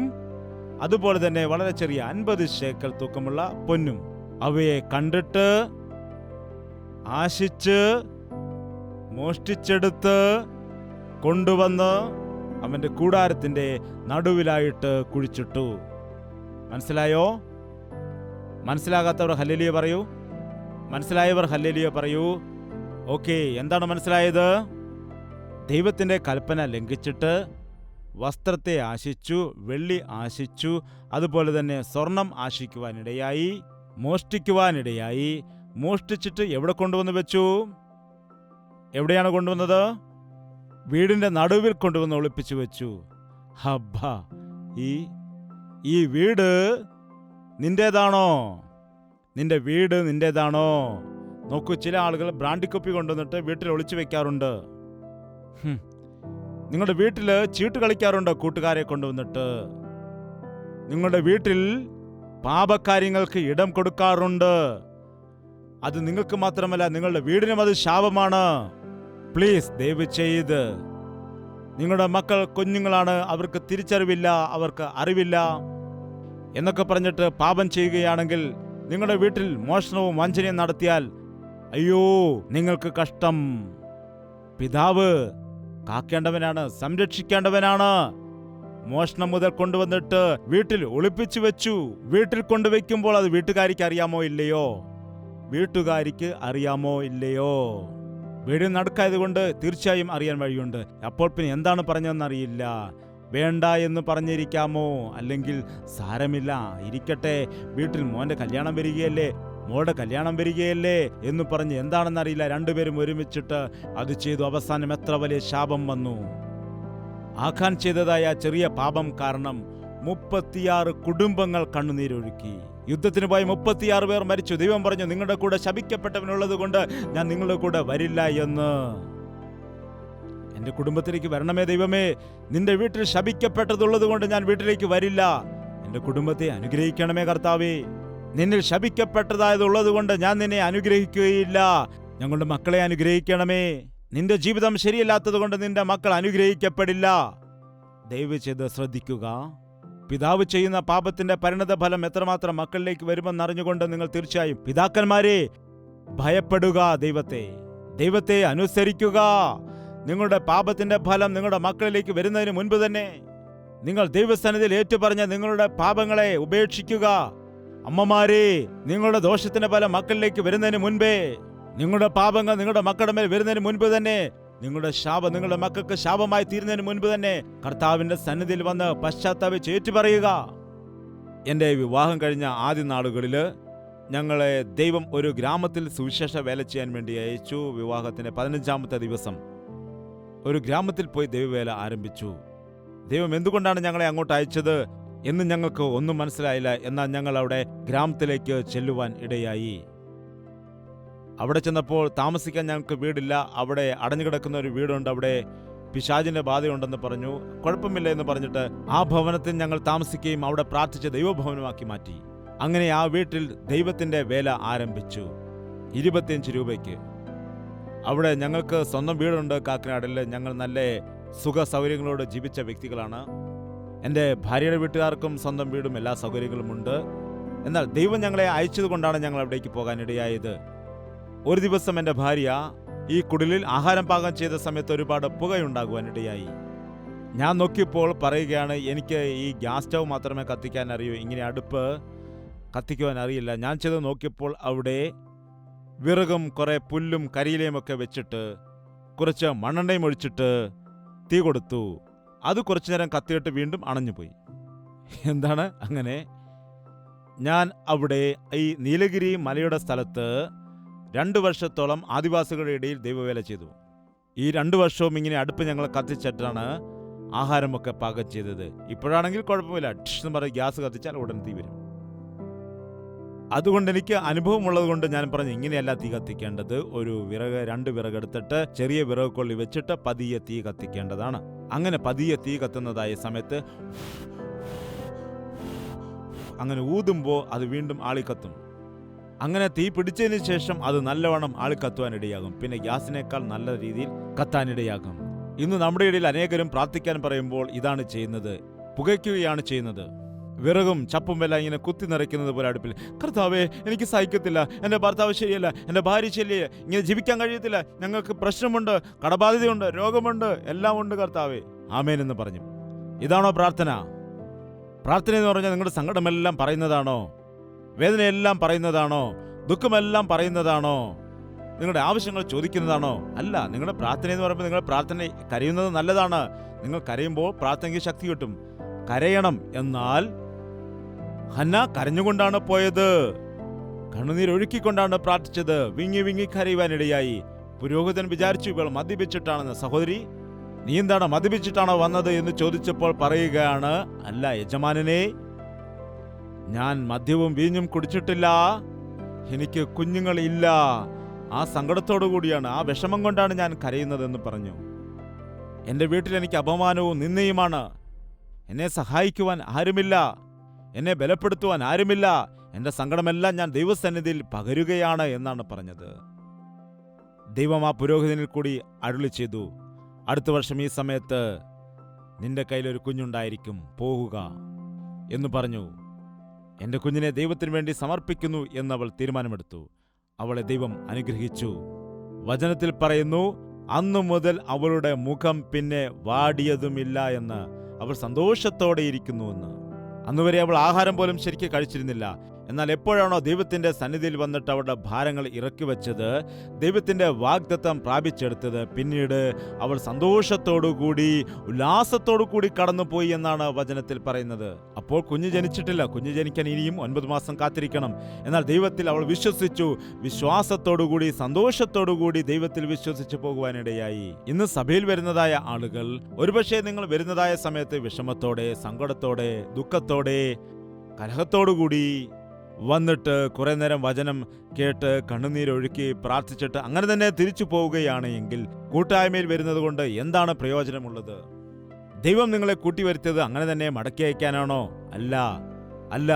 അതുപോലെ തന്നെ വളരെ ചെറിയ 50 ശേക്കൽ തൂക്കമുള്ള പൊന്നും. അവയെ കണ്ടിട്ട് ആശിച്ച് മോഷ്ടിച്ചെടുത്ത് കൊണ്ടുവന്ന് അവന്റെ കൂടാരത്തിന്റെ നടുവിലായിട്ട് കുഴിച്ചിട്ടു. മനസ്സിലായോ? മനസ്സിലാകാത്തവർ ഹല്ലേലൂയ പറയൂ. മനസ്സിലായവർ ഹല്ലേലൂയ പറയൂ. ഓക്കെ, എന്താണ് മനസ്സിലായത്? ദൈവത്തിന്റെ കൽപ്പന ലംഘിച്ചിട്ട് വസ്ത്രത്തെ ആശിച്ചു, വെള്ളി ആശിച്ചു, അതുപോലെ തന്നെ സ്വർണം ആശിക്കുവാനിടയായി, മോഷ്ടിക്കുവാനിടയായി. മോഷ്ടിച്ചിട്ട് എവിടെ കൊണ്ടുവന്ന് വെച്ചു? എവിടെയാണ് കൊണ്ടുവന്നത്? വീടിന്റെ നടുവിൽ കൊണ്ടുവന്ന് ഒളിപ്പിച്ചു വെച്ചു. ഹബ്ബാ, ഈ വീട് നിന്റേതാണോ? നിന്റെ വീട് നിന്റേതാണോ? നോക്കൂ, ചില ആളുകൾ ബ്രാൻഡിക്കുപ്പി കൊണ്ടുവന്നിട്ട് വീട്ടിൽ ഒളിച്ചു വെക്കാറുണ്ട്. നിങ്ങളുടെ വീട്ടിൽ ചീട്ട് കളിക്കാറുണ്ട് കൂട്ടുകാരെ കൊണ്ടുവന്നിട്ട്. നിങ്ങളുടെ വീട്ടിൽ പാപകാര്യങ്ങൾക്ക് ഇടം കൊടുക്കാറുണ്ട്. അത് നിങ്ങൾക്ക് മാത്രമല്ല, നിങ്ങളുടെ വീടിനും അത് ശാപമാണ്. പ്ലീസ്, ദയവ് ചെയ്ത്, നിങ്ങളുടെ മക്കൾ കുഞ്ഞുങ്ങളാണ്, അവർക്ക് തിരിച്ചറിവില്ല, അവർക്ക് അറിവില്ല എന്നൊക്കെ പറഞ്ഞിട്ട് പാപം ചെയ്യുകയാണെങ്കിൽ, നിങ്ങളുടെ വീട്ടിൽ മോഷണവും വഞ്ചനയും നടത്തിയാൽ അയ്യോ, നിങ്ങൾക്ക് കഷ്ടം. പിതാവ് കാക്കേണ്ടവനാണ്, സംരക്ഷിക്കേണ്ടവനാണ്. മോഷണം മുതൽ കൊണ്ടുവന്നിട്ട് വീട്ടിൽ ഒളിപ്പിച്ചു വെച്ചു. വീട്ടിൽ കൊണ്ടുവയ്ക്കുമ്പോൾ അത് വീട്ടുകാരിക്ക് അറിയാമോ ഇല്ലയോ? വീട്ടുകാരിക്ക് അറിയാമോ ഇല്ലയോ? വീടിന് നടുക്കായതുകൊണ്ട് തീർച്ചയായും അറിയാൻ വഴിയുണ്ട്. അപ്പോൾ പിന്നെ എന്താണ് പറഞ്ഞതെന്നറിയില്ല. വേണ്ട എന്ന് പറഞ്ഞിരിക്കാമോ? അല്ലെങ്കിൽ സാരമില്ല, ഇരിക്കട്ടെ, വീട്ടിൽ മോന്റെ കല്യാണം വരികയല്ലേ, മോളുടെ കല്യാണം വരികയല്ലേ എന്ന് പറഞ്ഞ് എന്താണെന്നറിയില്ല, രണ്ടുപേരും ഒരുമിച്ചിട്ട് അത് ചെയ്തു. അവസാനം എത്ര വലിയ ശാപം വന്നു. ആഖാൻ ചെയ്തതായ ചെറിയ പാപം കാരണം 36 കുടുംബങ്ങൾ കണ്ണുനീരൊഴുക്കി. യുദ്ധത്തിന് പോയി 36 പേർ മരിച്ചു. ദൈവം പറഞ്ഞു, നിങ്ങളുടെ കൂടെ ശപിക്കപ്പെട്ടവനുള്ളത് കൊണ്ട് ഞാൻ നിങ്ങളുടെ കൂടെ വരില്ല എന്ന്. എന്റെ കുടുംബത്തിലേക്ക് വരണമേ ദൈവമേ, നിന്റെ വീട്ടിൽ ശപിക്കപ്പെട്ടതുള്ളത് കൊണ്ട് ഞാൻ വീട്ടിലേക്ക് വരില്ല. എന്റെ കുടുംബത്തെ അനുഗ്രഹിക്കണമേ കർത്താവേ. നിന്നിൽ ശപിക്കപ്പെട്ടതായതുള്ളത് കൊണ്ട് ഞാൻ നിന്നെ അനുഗ്രഹിക്കുകയില്ല. ഞങ്ങളുടെ മക്കളെ അനുഗ്രഹിക്കണമേ. നിന്റെ ജീവിതം ശരിയല്ലാത്തത് കൊണ്ട് നിന്റെ മക്കൾ അനുഗ്രഹിക്കപ്പെടില്ല. ദയവ് ചെയ്ത് ശ്രദ്ധിക്കുക. പിതാവ് ചെയ്യുന്ന പാപത്തിന്റെ പരിണത ഫലം എത്രമാത്രം മക്കളിലേക്ക് വരുമെന്നറിഞ്ഞുകൊണ്ട് നിങ്ങൾ തീർച്ചയായും പിതാക്കന്മാരെ ഭയപ്പെടുക. ദൈവത്തെ അനുസരിക്കുക. നിങ്ങളുടെ പാപത്തിന്റെ ഫലം നിങ്ങളുടെ മക്കളിലേക്ക് വരുന്നതിന് മുൻപ് തന്നെ നിങ്ങൾ ദൈവസന്നിധിയിൽ ഏറ്റുപറഞ്ഞ നിങ്ങളുടെ പാപങ്ങളെ ഉപേക്ഷിക്കുക. അമ്മമാരെ, നിങ്ങളുടെ ദോഷത്തിന്റെ ഫലം മക്കളിലേക്ക് വരുന്നതിന് മുൻപേ, നിങ്ങളുടെ പാപങ്ങൾ നിങ്ങളുടെ മക്കളുടെ മേൽ വരുന്നതിന് മുൻപ് തന്നെ, നിങ്ങളുടെ ശാപം നിങ്ങളുടെ മക്കൾക്ക് ശാപമായി തീരുന്നതിന് മുൻപ് തന്നെ കർത്താവിന്റെ സന്നിധിയിൽ വന്ന് പശ്ചാത്താപിച്ച് ഏറ്റുപറയുക. എൻ്റെ വിവാഹം കഴിഞ്ഞ ആദ്യ നാളുകളിൽ ഞങ്ങളെ ദൈവം ഒരു ഗ്രാമത്തിൽ സുവിശേഷ വേല ചെയ്യാൻ വേണ്ടി അയച്ചു. വിവാഹത്തിന്റെ 15ാമത്തെ ദിവസം ഒരു ഗ്രാമത്തിൽ പോയി ദൈവവേല ആരംഭിച്ചു. ദൈവം എന്തുകൊണ്ടാണ് ഞങ്ങളെ അങ്ങോട്ട് അയച്ചത് എന്ന് ഞങ്ങൾക്ക് ഒന്നും മനസ്സിലായില്ല. എന്നാൽ ഞങ്ങൾ അവിടെ ഗ്രാമത്തിലേക്ക് ചെല്ലുവാൻ ഇടയായി. അവിടെ ചെന്നപ്പോൾ താമസിക്കാൻ ഞങ്ങൾക്ക് വീടില്ല. അവിടെ അടഞ്ഞുകിടക്കുന്ന ഒരു വീടുണ്ട്. അവിടെ പിശാചിന്റെ ബാധയുണ്ടെന്ന് പറഞ്ഞു. കുഴപ്പമില്ല എന്ന് പറഞ്ഞിട്ട് ആ ഭവനത്തിൽ ഞങ്ങൾ താമസിക്കുകയും അവിടെ പ്രാർത്ഥിച്ച് ദൈവഭവനമാക്കി മാറ്റി. അങ്ങനെ ആ വീട്ടിൽ ദൈവത്തിന്റെ വേല ആരംഭിച്ചു. 25 രൂപയ്ക്ക്. അവിടെ ഞങ്ങൾക്ക് സ്വന്തം വീടുണ്ട് കാക്കനാടിൽ. ഞങ്ങൾ നല്ല സുഖ സൗകര്യങ്ങളോട് ജീവിച്ച വ്യക്തികളാണ്. എൻ്റെ ഭാര്യയുടെ വീട്ടുകാർക്കും സ്വന്തം വീടും എല്ലാ സൗകര്യങ്ങളുമുണ്ട്. എന്നാൽ ദൈവം ഞങ്ങളെ അയച്ചതുകൊണ്ടാണ് ഞങ്ങൾ അവിടേക്ക് പോകാനിടയായത്. ഒരു ദിവസം എൻ്റെ ഭാര്യ ഈ കുടിലിൽ ആഹാരം പാകം ചെയ്ത സമയത്ത് ഒരുപാട് പുകയുണ്ടാകുവാനിടയായി. ഞാൻ നോക്കിയപ്പോൾ പറയുകയാണ്, എനിക്ക് ഈ ഗ്യാസ് സ്റ്റവ് മാത്രമേ കത്തിക്കാൻ അറിയൂ, ഇങ്ങനെ അടുപ്പ് കത്തിക്കുവാൻ അറിയില്ല. ഞാൻ ചെയ്ത് നോക്കിയപ്പോൾ അവിടെ വിറകും കുറെ പുല്ലും കരിയിലയും ഒക്കെ വെച്ചിട്ട് കുറച്ച് മണ്ണെണ്ണയും ഒഴിച്ചിട്ട് തീ കൊടുത്തു. അത് കുറച്ചു നേരം കത്തിയിട്ട് വീണ്ടും അണഞ്ഞുപോയി. എന്താണ് അങ്ങനെ? ഞാൻ അവിടെ ഈ നീലഗിരി മലയുടെ സ്ഥലത്ത് 2 വർഷത്തോളം ആദിവാസികളുടെ ഇടയിൽ ദൈവവേല ചെയ്തു. ഈ 2 വർഷവും ഇങ്ങനെ അടുപ്പ് ഞങ്ങൾ കത്തിച്ചിട്ടാണ് ആഹാരമൊക്കെ പാകം ചെയ്തത്. ഇപ്പോഴാണെങ്കിൽ കുഴപ്പമില്ല, എന്ന് പറഞ്ഞ് ഗ്യാസ് കത്തിച്ചാൽ ഉടൻ തീ വരും. അതുകൊണ്ട് എനിക്ക് അനുഭവമുള്ളത് കൊണ്ട് ഞാൻ പറഞ്ഞു, ഇങ്ങനെയല്ല തീ കത്തിക്കേണ്ടത്. ഒരു വിറക് 2 വിറകെടുത്തിട്ട് ചെറിയ വിറക് കൊള്ളി വെച്ചിട്ട് പതിയെ തീ കത്തിക്കേണ്ടതാണ്. അങ്ങനെ പതിയെ തീ കത്തുന്നതായ സമയത്ത് അങ്ങനെ ഊതുമ്പോൾ അത് വീണ്ടും ആളിക്കത്തും. അങ്ങനെ തീ പിടിച്ചതിന് ശേഷം അത് നല്ലവണ്ണം ആളിക്കത്തുവാനിടയാകും. പിന്നെ ഗ്യാസിനേക്കാൾ നല്ല രീതിയിൽ കത്താനിടയാകും. ഇന്ന് നമ്മുടെ ഇടയിൽ അനേകരും പ്രാർത്ഥിക്കാൻ പറയുമ്പോൾ ഇതാണ് ചെയ്യുന്നത്, പുകയ്ക്കുകയാണ് ചെയ്യുന്നത്. വിറകും ചപ്പും എല്ലാം ഇങ്ങനെ കുത്തി നിറയ്ക്കുന്നത് പോലെ അടുപ്പിൽ. കർത്താവേ, എനിക്ക് സഹിക്കത്തില്ല, എൻ്റെ ഭർത്താവ് ശരിയല്ല, എൻ്റെ ഭാര്യ ശരിയല്ല, ഇങ്ങനെ ജീവിക്കാൻ കഴിയത്തില്ല, ഞങ്ങൾക്ക് പ്രശ്നമുണ്ട്, കടബാധ്യതയുണ്ട്, രോഗമുണ്ട്, എല്ലാം ഉണ്ട് കർത്താവേ. ആമേൻ എന്ന് പറഞ്ഞു. ഇതാണോ പ്രാർത്ഥന? പ്രാർത്ഥന എന്ന് പറഞ്ഞാൽ നിങ്ങളുടെ സങ്കടമെല്ലാം പറയുന്നതാണോ? വേദനയെല്ലാം പറയുന്നതാണോ? ദുഃഖമെല്ലാം പറയുന്നതാണോ? നിങ്ങളുടെ ആവശ്യങ്ങൾ ചോദിക്കുന്നതാണോ? അല്ല. നിങ്ങളുടെ പ്രാർത്ഥന എന്ന് പറയുമ്പോൾ നിങ്ങൾ പ്രാർത്ഥന കരയുന്നത് നല്ലതാണ്. നിങ്ങൾ കരയുമ്പോൾ പ്രാർത്ഥനയ്ക്ക് ശക്തി കിട്ടും. കരയണം. എന്നാൽ ഹന്ന കരഞ്ഞുകൊണ്ടാണ് പോയത്. കണ്ണുനീരൊഴുക്കിക്കൊണ്ടാണ് പ്രാർത്ഥിച്ചത്. വിങ്ങി വിങ്ങി കരയുവാനിടയായി. പുരോഹിതൻ വിചാരിച്ചു ഇവൾ മദ്യപിച്ചിട്ടാണെന്ന്. സഹോദരി, നീ എന്താണ് മദ്യപിച്ചിട്ടാണോ വന്നത് എന്ന് ചോദിച്ചപ്പോൾ പറയുകയാണ്, അല്ല യജമാനനെ, ഞാൻ മദ്യവും വീഞ്ഞും കുടിച്ചിട്ടില്ല, എനിക്ക് കുഞ്ഞുങ്ങളില്ല. ആ സങ്കടത്തോടു കൂടിയാണ്, ആ വിഷമം കൊണ്ടാണ് ഞാൻ കരയുന്നതെന്ന് പറഞ്ഞു. എൻ്റെ വീട്ടിൽ എനിക്ക് അപമാനവും നിന്ദയുമാണ്. എന്നെ സഹായിക്കുവാൻ ആരുമില്ല, എന്നെ ബലപ്പെടുത്തുവാൻ ആരുമില്ല. എൻ്റെ സങ്കടമെല്ലാം ഞാൻ ദൈവസന്നിധിയിൽ പകരുകയാണ് എന്നാണ് പറഞ്ഞത്. ദൈവം ആ പുരോഹിതനിൽ കൂടി അരുളി ചെയ്തു, അടുത്ത വർഷം ഈ സമയത്ത് നിന്റെ കയ്യിലൊരു കുഞ്ഞുണ്ടായിരിക്കും, പോകുക എന്ന് പറഞ്ഞു. എൻ്റെ കുഞ്ഞിനെ ദൈവത്തിന് വേണ്ടി സമർപ്പിക്കുന്നു എന്നവൾ തീരുമാനമെടുത്തു. അവളെ ദൈവം അനുഗ്രഹിച്ചു. വചനത്തിൽ പറയുന്നു, അന്നു മുതൽ അവളുടെ മുഖം പിന്നെ വാടിയതുമില്ല എന്ന്. അവൾ സന്തോഷത്തോടെ ഇരിക്കുന്നുവെന്ന്. അന്നുവരെ അവൾ ആഹാരം പോലും ശരിക്ക് കഴിച്ചിരുന്നില്ല. എന്നാൽ എപ്പോഴാണോ ദൈവത്തിന്റെ സന്നിധിയിൽ വന്നിട്ട് അവളുടെ ഭാരങ്ങൾ ഇറക്കി വെച്ചത്, ദൈവത്തിന്റെ വാഗ്ദത്തം പ്രാപിച്ചെടുത്തത്, പിന്നീട് അവൾ സന്തോഷത്തോടുകൂടി ഉല്ലാസത്തോടുകൂടി കടന്നുപോയി എന്നാണ് വചനത്തിൽ പറയുന്നത്. അപ്പോൾ കുഞ്ഞ് ജനിച്ചിട്ടില്ല. കുഞ്ഞ് ജനിക്കാൻ ഇനിയും 9 മാസം കാത്തിരിക്കണം. എന്നാൽ ദൈവത്തിൽ അവൾ വിശ്വസിച്ചു. വിശ്വാസത്തോടുകൂടി സന്തോഷത്തോടുകൂടി ദൈവത്തിൽ വിശ്വസിച്ചു പോകുവാനിടയായി. ഇന്ന് സഭയിൽ വരുന്നതായ ആളുകൾ ഒരുപക്ഷെ നിങ്ങൾ വരുന്നതായ സമയത്ത് വിഷമത്തോടെ, സങ്കടത്തോടെ, ദുഃഖത്തോടെ, കലഹത്തോടുകൂടി വന്നിട്ട് കുറെ നേരം വചനം കേട്ട് കണ്ണുനീരൊഴുക്കി പ്രാർത്ഥിച്ചിട്ട് അങ്ങനെ തന്നെ തിരിച്ചു പോവുകയാണ് എങ്കിൽ കൂട്ടായ്മയിൽ വരുന്നത് കൊണ്ട് എന്താണ് പ്രയോജനമുള്ളത്? ദൈവം നിങ്ങളെ കൂട്ടിവരുത്തിയത് അങ്ങനെ തന്നെ മടക്കി അയക്കാനാണോ? അല്ല, അല്ല.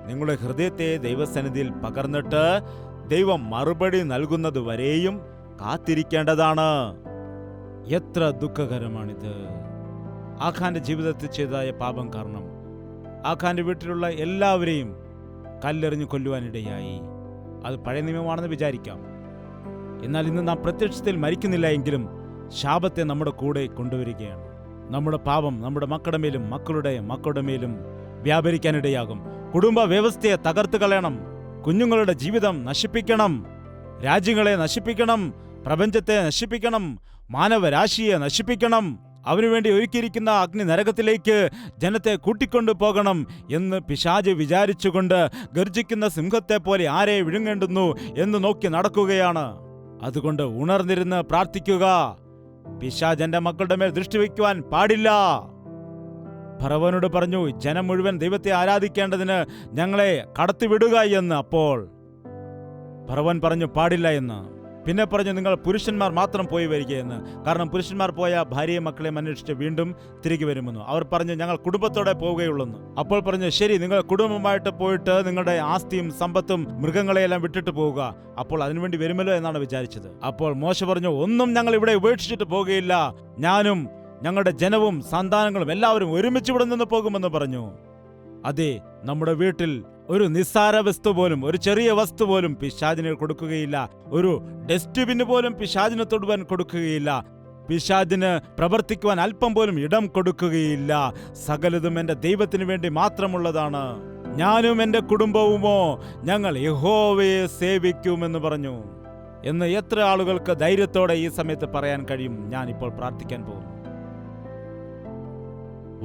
നിങ്ങളുടെ ഹൃദയത്തെ ദൈവസന്നിധിയിൽ പകർന്നിട്ട് ദൈവം മറുപടി നൽകുന്നത് വരെയും കാത്തിരിക്കേണ്ടതാണ്. എത്ര ദുഃഖകരമാണിത്! ആഖാന്റെ ജീവിതത്തിൽ ചെയ്തതായ പാപം കാരണം ആഖാന്റെ വീട്ടിലുള്ള എല്ലാവരെയും കല്ലെറിഞ്ഞു കൊല്ലുവാനിടയായി. അത് പഴയ നിയമമാണെന്ന് വിചാരിക്കാം. എന്നാൽ ഇന്ന് നാം പ്രത്യക്ഷത്തിൽ മരിക്കുന്നില്ല എങ്കിലും ശാപത്തെ നമ്മുടെ കൂടെ കൊണ്ടുവരികയാണ്. നമ്മുടെ പാപം നമ്മുടെ മക്കളുടെ മേലും മക്കളുടെ മേലും വ്യാപരിക്കാനിടയാകും. കുടുംബ വ്യവസ്ഥയെ തകർത്ത് കളയണം. കുഞ്ഞുങ്ങളുടെ ജീവിതം നശിപ്പിക്കണം. രാജ്യങ്ങളെ നശിപ്പിക്കണം. പ്രപഞ്ചത്തെ നശിപ്പിക്കണം. മാനവരാശിയെ നശിപ്പിക്കണം. അവനുവേണ്ടി ഒരുക്കിയിരിക്കുന്ന അഗ്നി നരകത്തിലേക്ക് ജനത്തെ കൂട്ടിക്കൊണ്ടു പോകണം എന്ന് പിശാച് വിചാരിച്ചുകൊണ്ട് ഗർജിക്കുന്ന സിംഹത്തെ പോലെ ആരെ വിഴുങ്ങേണ്ടുന്നു എന്ന് നോക്കി നടക്കുകയാണ്. അതുകൊണ്ട് ഉണർന്നിരുന്ന് പ്രാർത്ഥിക്കുക. പിശാച് എന്റെ മക്കളുടെ മേൽ ദൃഷ്ടി വയ്ക്കുവാൻ പാടില്ല. ഫറവോനോട് പറഞ്ഞു, ജനം മുഴുവൻ ദൈവത്തെ ആരാധിക്കേണ്ടതിന് ഞങ്ങളെ കടത്തിവിടുക എന്ന്. അപ്പോൾ ഫറവോൻ പറഞ്ഞു പാടില്ല എന്ന്. പിന്നെ പറഞ്ഞു, നിങ്ങൾ പുരുഷന്മാർ മാത്രം പോയി വരികയെന്ന്. കാരണം പുരുഷന്മാർ പോയ ഭാര്യയും മക്കളെയും അന്വേഷിച്ച് വീണ്ടും തിരികെ വരുമെന്ന്. അവർ പറഞ്ഞു, ഞങ്ങൾ കുടുംബത്തോടെ പോവുകയുള്ളെന്ന്. അപ്പോൾ പറഞ്ഞു, ശരി, നിങ്ങൾ കുടുംബമായിട്ട് പോയിട്ട് നിങ്ങളുടെ ആസ്തിയും സമ്പത്തും മൃഗങ്ങളെയെല്ലാം വിട്ടിട്ട് പോവുക. അപ്പോൾ അതിനുവേണ്ടി വരുമല്ലോ എന്നാണ് വിചാരിച്ചത്. അപ്പോൾ മോശ പറഞ്ഞു, ഒന്നും ഞങ്ങൾ ഇവിടെ ഉപേക്ഷിച്ചിട്ട് പോകുകയില്ല. ഞാനും ഞങ്ങളുടെ ജനവും സന്താനങ്ങളും എല്ലാവരും ഒരുമിച്ച് ഇവിടെ നിന്ന് പോകുമെന്ന് പറഞ്ഞു. അതെ, നമ്മുടെ വീട്ടിൽ ഒരു നിസ്സാര വസ്തു പോലും, ഒരു ചെറിയ വസ്തു പോലും പിശാചിന് കൊടുക്കുകയില്ല. ഒരു ഡസ്റ്റ്ബിന് പോലും പിശാചിന് തൊടുവാൻ കൊടുക്കുകയില്ല. പിശാചിന് പ്രവർത്തിക്കുവാൻ അല്പം പോലും ഇടം കൊടുക്കുകയില്ല. സകലതും എന്റെ ദൈവത്തിന് വേണ്ടി മാത്രമുള്ളതാണ്. ഞാനും എന്റെ കുടുംബവുമോ ഞങ്ങൾ യഹോവയെ സേവിക്കുമെന്ന് പറഞ്ഞു. എന്ന് എത്ര ആളുകൾക്ക് ധൈര്യത്തോടെ ഈ സമയത്ത് പറയാൻ കഴിയും? ഞാൻ ഇപ്പോൾ പ്രാർത്ഥിക്കാൻ പോകുന്നു.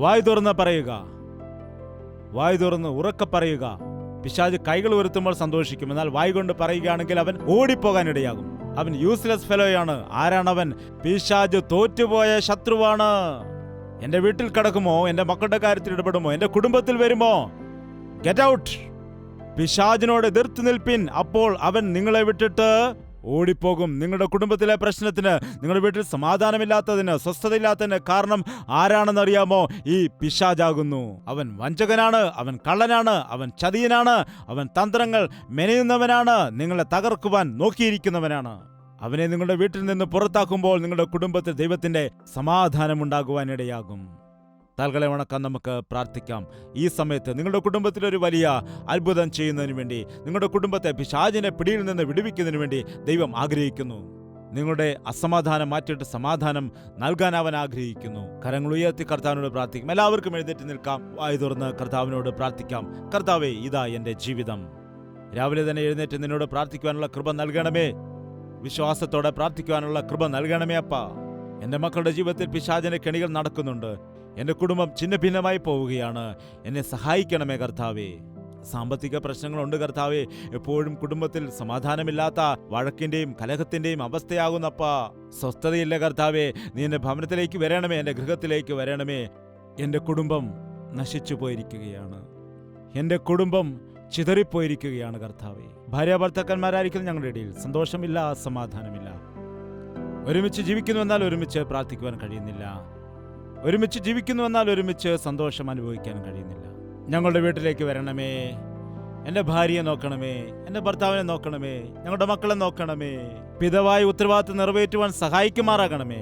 വായ് തുറന്ന് പറയുക. വായ് തുറന്ന് ഉറക്കെ പറയുക. പിശാച് കൈകൾ ഉയർത്തുമ്പോൾ സന്തോഷിക്കും. എന്നാൽ വായ് കൊണ്ട് പറയുകയാണെങ്കിൽ അവൻ ഓടിപ്പോകാനിടയാകും. അവൻ യൂസ്ലെസ് ഫെലോയാണ്. ആരാണവൻ? പിശാച് തോറ്റുപോയ ശത്രുവാണ്. എന്റെ വീട്ടിൽ കിടക്കുമോ? എന്റെ മക്കളുടെ കാര്യത്തിൽ ഇടപെടുമോ? എന്റെ കുടുംബത്തിൽ വരുമോ? Get out! പിശാചിനോട് എതിർത്ത് നിൽപ്പിൻ. അപ്പോൾ അവൻ നിങ്ങളെ വിട്ടിട്ട് ഓടിപ്പോകും. നിങ്ങളുടെ കുടുംബത്തിലെ പ്രശ്നത്തിന്, നിങ്ങളുടെ വീട്ടിൽ സമാധാനമില്ലാത്തതിന്, സ്വസ്ഥതയില്ലാത്തതിന് കാരണം ആരാണെന്നറിയാമോ? ഈ പിശാചാകുന്നു. അവൻ വഞ്ചകനാണ്, അവൻ കള്ളനാണ്, അവൻ ചതിയനാണ്, അവൻ തന്ത്രങ്ങൾ മെനയുന്നവനാണ്, നിങ്ങളെ തകർക്കുവാൻ നോക്കിയിരിക്കുന്നവനാണ്. അവനെ നിങ്ങളുടെ വീട്ടിൽ നിന്ന് പുറത്താക്കുമ്പോൾ നിങ്ങളുടെ കുടുംബത്തിൽ ദൈവത്തിന്റെ സമാധാനമുണ്ടാകുവാനിടയാകും. താൽകളെ വണക്കം നമുക്ക് പ്രാർത്ഥിക്കാം. ഈ സമയത്ത് നിങ്ങളുടെ കുടുംബത്തിൽ ഒരു വലിയ അത്ഭുതം ചെയ്യുന്നതിന് വേണ്ടി, നിങ്ങളുടെ കുടുംബത്തെ പിശാചിന്റെ പിടിയിൽ നിന്ന് വിടുവിക്കുന്നതിന് വേണ്ടി ദൈവം ആഗ്രഹിക്കുന്നു. നിങ്ങളുടെ അസമാധാനം മാറ്റിയിട്ട് സമാധാനം നൽകാൻ അവൻ ആഗ്രഹിക്കുന്നു. കരങ്ങൾ ഉയർത്തി കർത്താവിനോട് പ്രാർത്ഥിക്കും. എല്ലാവർക്കും എഴുന്നേറ്റ് നിൽക്കാം. വായു തുറന്ന് കർത്താവിനോട് പ്രാർത്ഥിക്കാം. കർത്താവേ, ഇതാ എൻ്റെ ജീവിതം. രാവിലെ തന്നെ എഴുന്നേറ്റ് നിന്നോട് പ്രാർത്ഥിക്കുവാനുള്ള കൃപ നൽകണമേ. വിശ്വാസത്തോടെ പ്രാർത്ഥിക്കുവാനുള്ള കൃപ നൽകണമേ അപ്പാ. എൻ്റെ മക്കളുടെ ജീവിതത്തിൽ പിശാചിന്റെ കെണികൾ നടക്കുന്നുണ്ട്. എൻ്റെ കുടുംബം ഛിന്ന ഭിന്നമായി പോവുകയാണ്. എന്നെ സഹായിക്കണമേ കർത്താവേ. സാമ്പത്തിക പ്രശ്നങ്ങളുണ്ട് കർത്താവേ. എപ്പോഴും കുടുംബത്തിൽ സമാധാനമില്ലാത്ത വഴക്കിന്റെയും കലഹത്തിന്റെയും അവസ്ഥയാകുന്നപ്പാ. സ്വസ്ഥതയില്ല കർത്താവേ. നീ എൻ്റെ ഭവനത്തിലേക്ക് വരണമേ, എൻ്റെ ഗൃഹത്തിലേക്ക് വരണമേ. എൻ്റെ കുടുംബം നശിച്ചു പോയിരിക്കുകയാണ്. എൻ്റെ കുടുംബം ചിതറിപ്പോയിരിക്കുകയാണ് കർത്താവേ. ഭാര്യാഭർത്താക്കന്മാരായിരിക്കുന്ന ഞങ്ങളുടെ ഇടയിൽ സന്തോഷമില്ല, സമാധാനമില്ല. ഒരുമിച്ച് ജീവിക്കുന്നുവെന്നാൽ ഒരുമിച്ച് പ്രാർത്ഥിക്കുവാൻ കഴിയുന്നില്ല. ഒരുമിച്ച് ജീവിക്കുന്നുവെന്നാൽ ഒരുമിച്ച് സന്തോഷം അനുഭവിക്കാൻ കഴിയുന്നില്ല. ഞങ്ങളുടെ വീട്ടിലേക്ക് വരണമേ. എൻ്റെ ഭാര്യയെ നോക്കണമേ, എൻ്റെ ഭർത്താവിനെ നോക്കണമേ, ഞങ്ങളുടെ മക്കളെ നോക്കണമേ. പിതാവായ ഉത്തരവാദിത്വം നിറവേറ്റുവാൻ സഹായിക്കുമാറാകണമേ.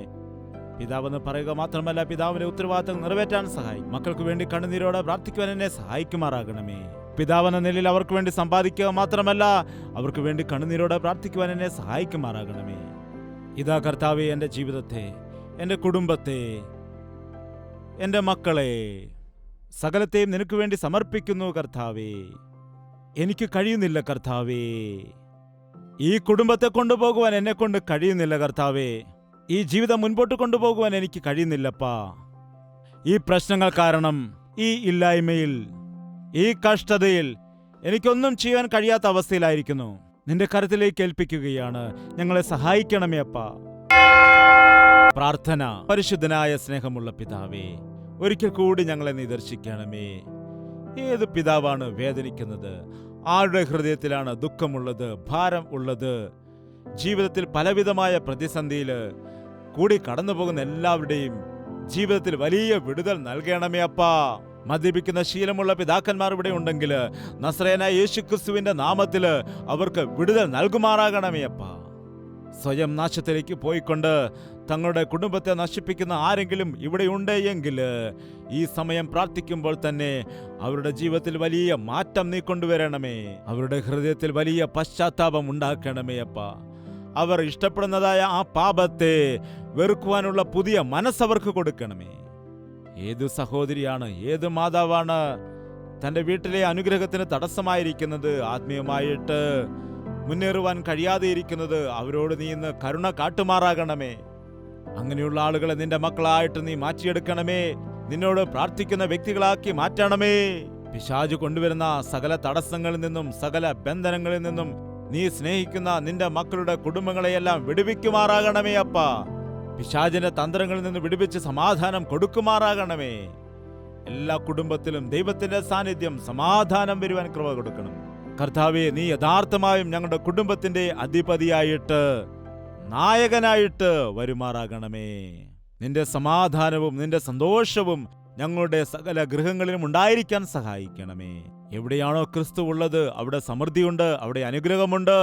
പിതാവെന്ന് പറയുക മാത്രമല്ല, പിതാവിന്റെ ഉത്തരവാദിത്വം നിറവേറ്റാൻ സഹായിക്കും. മക്കൾക്ക് വേണ്ടി കണ്ണുനീരോടെ പ്രാർത്ഥിക്കുവാൻ എന്നെ സഹായിക്കുമാറാകണമേ. പിതാവെന്ന നിലയിൽ അവർക്ക് വേണ്ടി സമ്പാദിക്കുക മാത്രമല്ല, അവർക്ക് വേണ്ടി കണ്ണുനീരോടെ പ്രാർത്ഥിക്കുവാൻ എന്നെ സഹായിക്കുമാറാകണമേ. ഇതാ കർത്താവേ, എൻ്റെ ജീവിതത്തെ, എൻ്റെ കുടുംബത്തെ, എൻ്റെ മക്കളെ, സകലത്തെയും നിനക്ക് വേണ്ടി സമർപ്പിക്കുന്നു കർത്താവേ. എനിക്ക് കഴിയുന്നില്ല കർത്താവേ. ഈ കുടുംബത്തെ കൊണ്ടുപോകുവാൻ എന്നെ കൊണ്ട് കഴിയുന്നില്ല കർത്താവേ. ഈ ജീവിതം മുൻപോട്ട് കൊണ്ടുപോകുവാൻ എനിക്ക് കഴിയുന്നില്ലപ്പാ. ഈ പ്രശ്നങ്ങൾ കാരണം, ഈ ഇല്ലായ്മയിൽ, ഈ കഷ്ടതയിൽ എനിക്കൊന്നും ചെയ്യാൻ കഴിയാത്ത അവസ്ഥയിലായിരിക്കുന്നു. നിന്റെ കരത്തിലേക്ക് ഏൽപ്പിക്കുകയാണ്. ഞങ്ങളെ സഹായിക്കണമേ അപ്പാ. പ്രാർത്ഥന. പരിശുദ്ധനായ സ്നേഹമുള്ള പിതാവേ, ഒരിക്കൽ കൂടി ഞങ്ങളെ നീ ദർശിക്കണമേ. ഏത് പിതാവാണ് വേദനിക്കുന്നത്? ആരുടെ ഹൃദയത്തിലാണ് ദുഃഖമുള്ളത്, ഭാരം ഉള്ളത്? ജീവിതത്തിൽ പലവിധമായ പ്രതിസന്ധിയിൽ കൂടി കടന്നുപോകുന്ന എല്ലാവരുടെയും ജീവിതത്തിൽ വലിയ വിടുതൽ നൽകണമേ അപ്പാ. മദ്യപിക്കുന്ന ശീലമുള്ള പിതാക്കന്മാർ ഇവിടെ ഉണ്ടെങ്കിൽ നസ്രയനായ യേശുക്രിസ്തുവിന്റെ നാമത്തിൽ അവർക്ക് വിടുതൽ നൽകുമാറാകണമേ അപ്പാ. സ്വയം നാശത്തിലേക്ക് പോയിക്കൊണ്ട് തങ്ങളുടെ കുടുംബത്തെ നശിപ്പിക്കുന്ന ആരെങ്കിലും ഇവിടെ ഉണ്ടെങ്കിൽ ഈ സമയം പ്രാർത്ഥിക്കുമ്പോൾ തന്നെ അവരുടെ ജീവിതത്തിൽ വലിയ മാറ്റം നീ കൊണ്ടുവരണമേ. അവരുടെ ഹൃദയത്തിൽ വലിയ പശ്ചാത്താപം ഉണ്ടാക്കണമേ അപ്പാ. അവർ ഇഷ്ടപ്പെടുന്നതായ ആ പാപത്തെ വെറുക്കുവാനുള്ള പുതിയ മനസ്സവർക്ക് കൊടുക്കണമേ. ഏതു സഹോദരിയാണ്, ഏത് മാതാവാണ് തൻ്റെ വീട്ടിലെ അനുഗ്രഹത്തിന് തടസ്സമായിരിക്കുന്നത്, ആത്മീയമായിട്ട് മുന്നേറുവാൻ കഴിയാതെ ഇരിക്കുന്നത്? അവരോട് നീ ഇന്ന് കരുണ കാട്ടുമാറാകണമേ. അങ്ങനെയുള്ള ആളുകളെ നിന്റെ മക്കളായിട്ട് നീ മാറ്റിയെടുക്കണമേ. നിന്നോട് പ്രാർത്ഥിക്കുന്ന വ്യക്തികളാക്കി മാറ്റണമേ. പിശാച് കൊണ്ടുവരുന്ന സകല തടസ്സങ്ങളിൽ നിന്നും, സകല ബന്ധനങ്ങളിൽ നിന്നും നീ സ്നേഹിക്കുന്ന നിന്റെ മക്കളുടെ കുടുംബങ്ങളെയെല്ലാം വിടുവിക്കുമാറാകണമേ അപ്പാ. പിശാചിന്റെ തന്ത്രങ്ങളിൽ നിന്ന് വിടുവിച്ച് സമാധാനം കൊടുക്കുമാറാകണമേ. എല്ലാ കുടുംബത്തിലും ദൈവത്തിന്റെ സാന്നിധ്യം, സമാധാനം വരുവാൻ കൃപ കൊടുക്കണം കർത്താവേ. നീ യഥാർത്ഥമായും ഞങ്ങളുടെ കുടുംബത്തിന്റെ അധിപതിയായിട്ട്, നായകനായിട്ട് വരുമാറാകണമേ. നിന്റെ സമാധാനവും നിന്റെ സന്തോഷവും ഞങ്ങളുടെ സകല ഗൃഹങ്ങളിലും ഉണ്ടായിരിക്കാൻ സഹായിക്കണമേ. എവിടെയാണോ ക്രിസ്തു ഉള്ളത് അവിടെ സമൃദ്ധിയുണ്ട്, അവിടെ അനുഗ്രഹമുണ്ട്.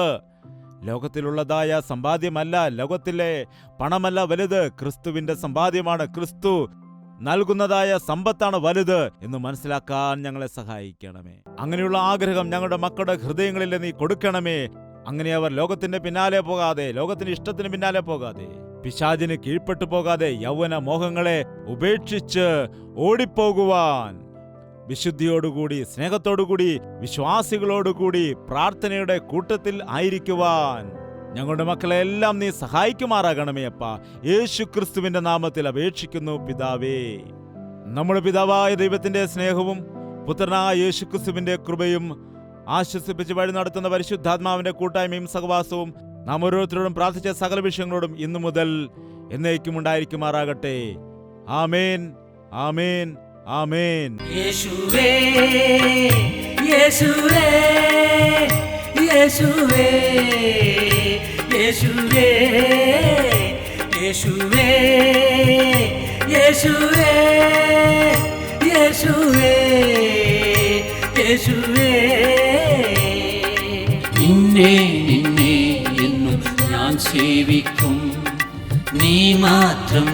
ലോകത്തിലുള്ളതായ സമ്പാദ്യമല്ല, ലോകത്തിലെ പണമല്ല വലുത്, ക്രിസ്തുവിന്റെ സമ്പാദ്യമാണ്. ക്രിസ്തു നൽകുന്നതായ സമ്പത്താണ് വലുത് എന്ന് മനസ്സിലാക്കാൻ ഞങ്ങളെ സഹായിക്കണമേ. അങ്ങനെയുള്ള ആഗ്രഹം ഞങ്ങളുടെ മക്കളുടെ ഹൃദയങ്ങളിൽ നീ കൊടുക്കണമേ. അങ്ങനെ അവർ ലോകത്തിന്റെ പിന്നാലെ പോകാതെ, ലോകത്തിന്റെ ഇഷ്ടത്തിന് പിന്നാലെ പോകാതെ, പിശാചിന് കീഴ്പ്പെട്ടു പോകാതെ, യൗവന മോഹങ്ങളെ ഉപേക്ഷിച്ച് ഓടിപ്പോകുവാൻ വിശുദ്ധിയോടുകൂടി, സ്നേഹത്തോടുകൂടി, വിശ്വാസികളോടുകൂടി പ്രാർത്ഥനയുടെ കൂട്ടത്തിൽ ആയിരിക്കുവാൻ ഞങ്ങളുടെ മക്കളെ എല്ലാം നീ സഹായിക്കുമാറാകണമേ അപ്പാ. യേശു ക്രിസ്തുവിന്റെ നാമത്തിൽ അപേക്ഷിക്കുന്നു പിതാവേ. നമ്മുടെ പിതാവായ ദൈവത്തിന്റെ സ്നേഹവും പുത്രനായ യേശു ക്രിസ്തുവിന്റെ കൃപയും ആശ്വസിപ്പിച്ച് വഴി നടത്തുന്ന പരിശുദ്ധാത്മാവിന്റെ കൂട്ടായ്മയും സഹവാസവും നാം ഓരോരുത്തരോടും പ്രാർത്ഥിച്ച സകല വിഷയങ്ങളോടും ഇന്നു മുതൽ എന്നേക്കും ഉണ്ടായിരിക്കുമാറാകട്ടെ. ആമേൻ, ആമേൻ, ആമേൻ. യേശുവേ, യേശുവേ, യേശുവേ, യേശുവേ, യേശുവേ, യേശുവേ, യേശുവേ, യേശുവേ. നിന്നെ നിന്നെ എന്നും ഞാൻ സേവിക്കും, നീ മാത്രം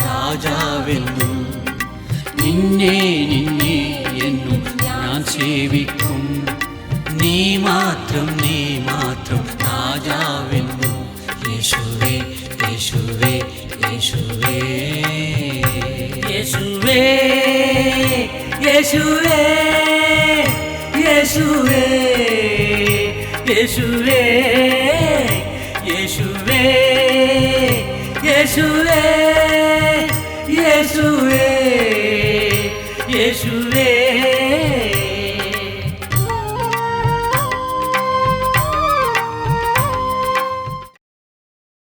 രാജാവെന്നും. നിന്നെ നിന്നെ എന്നും ഞാൻ സേവിക്കും, നീ മാത്രം രാജാവെന്നും. യേശുവേ യേശുവേ യേശുവേ യേശുവേ യേശുവേ യേശുവേ യേശുവേ യേശുവേ യേശുവേ യേശുവേ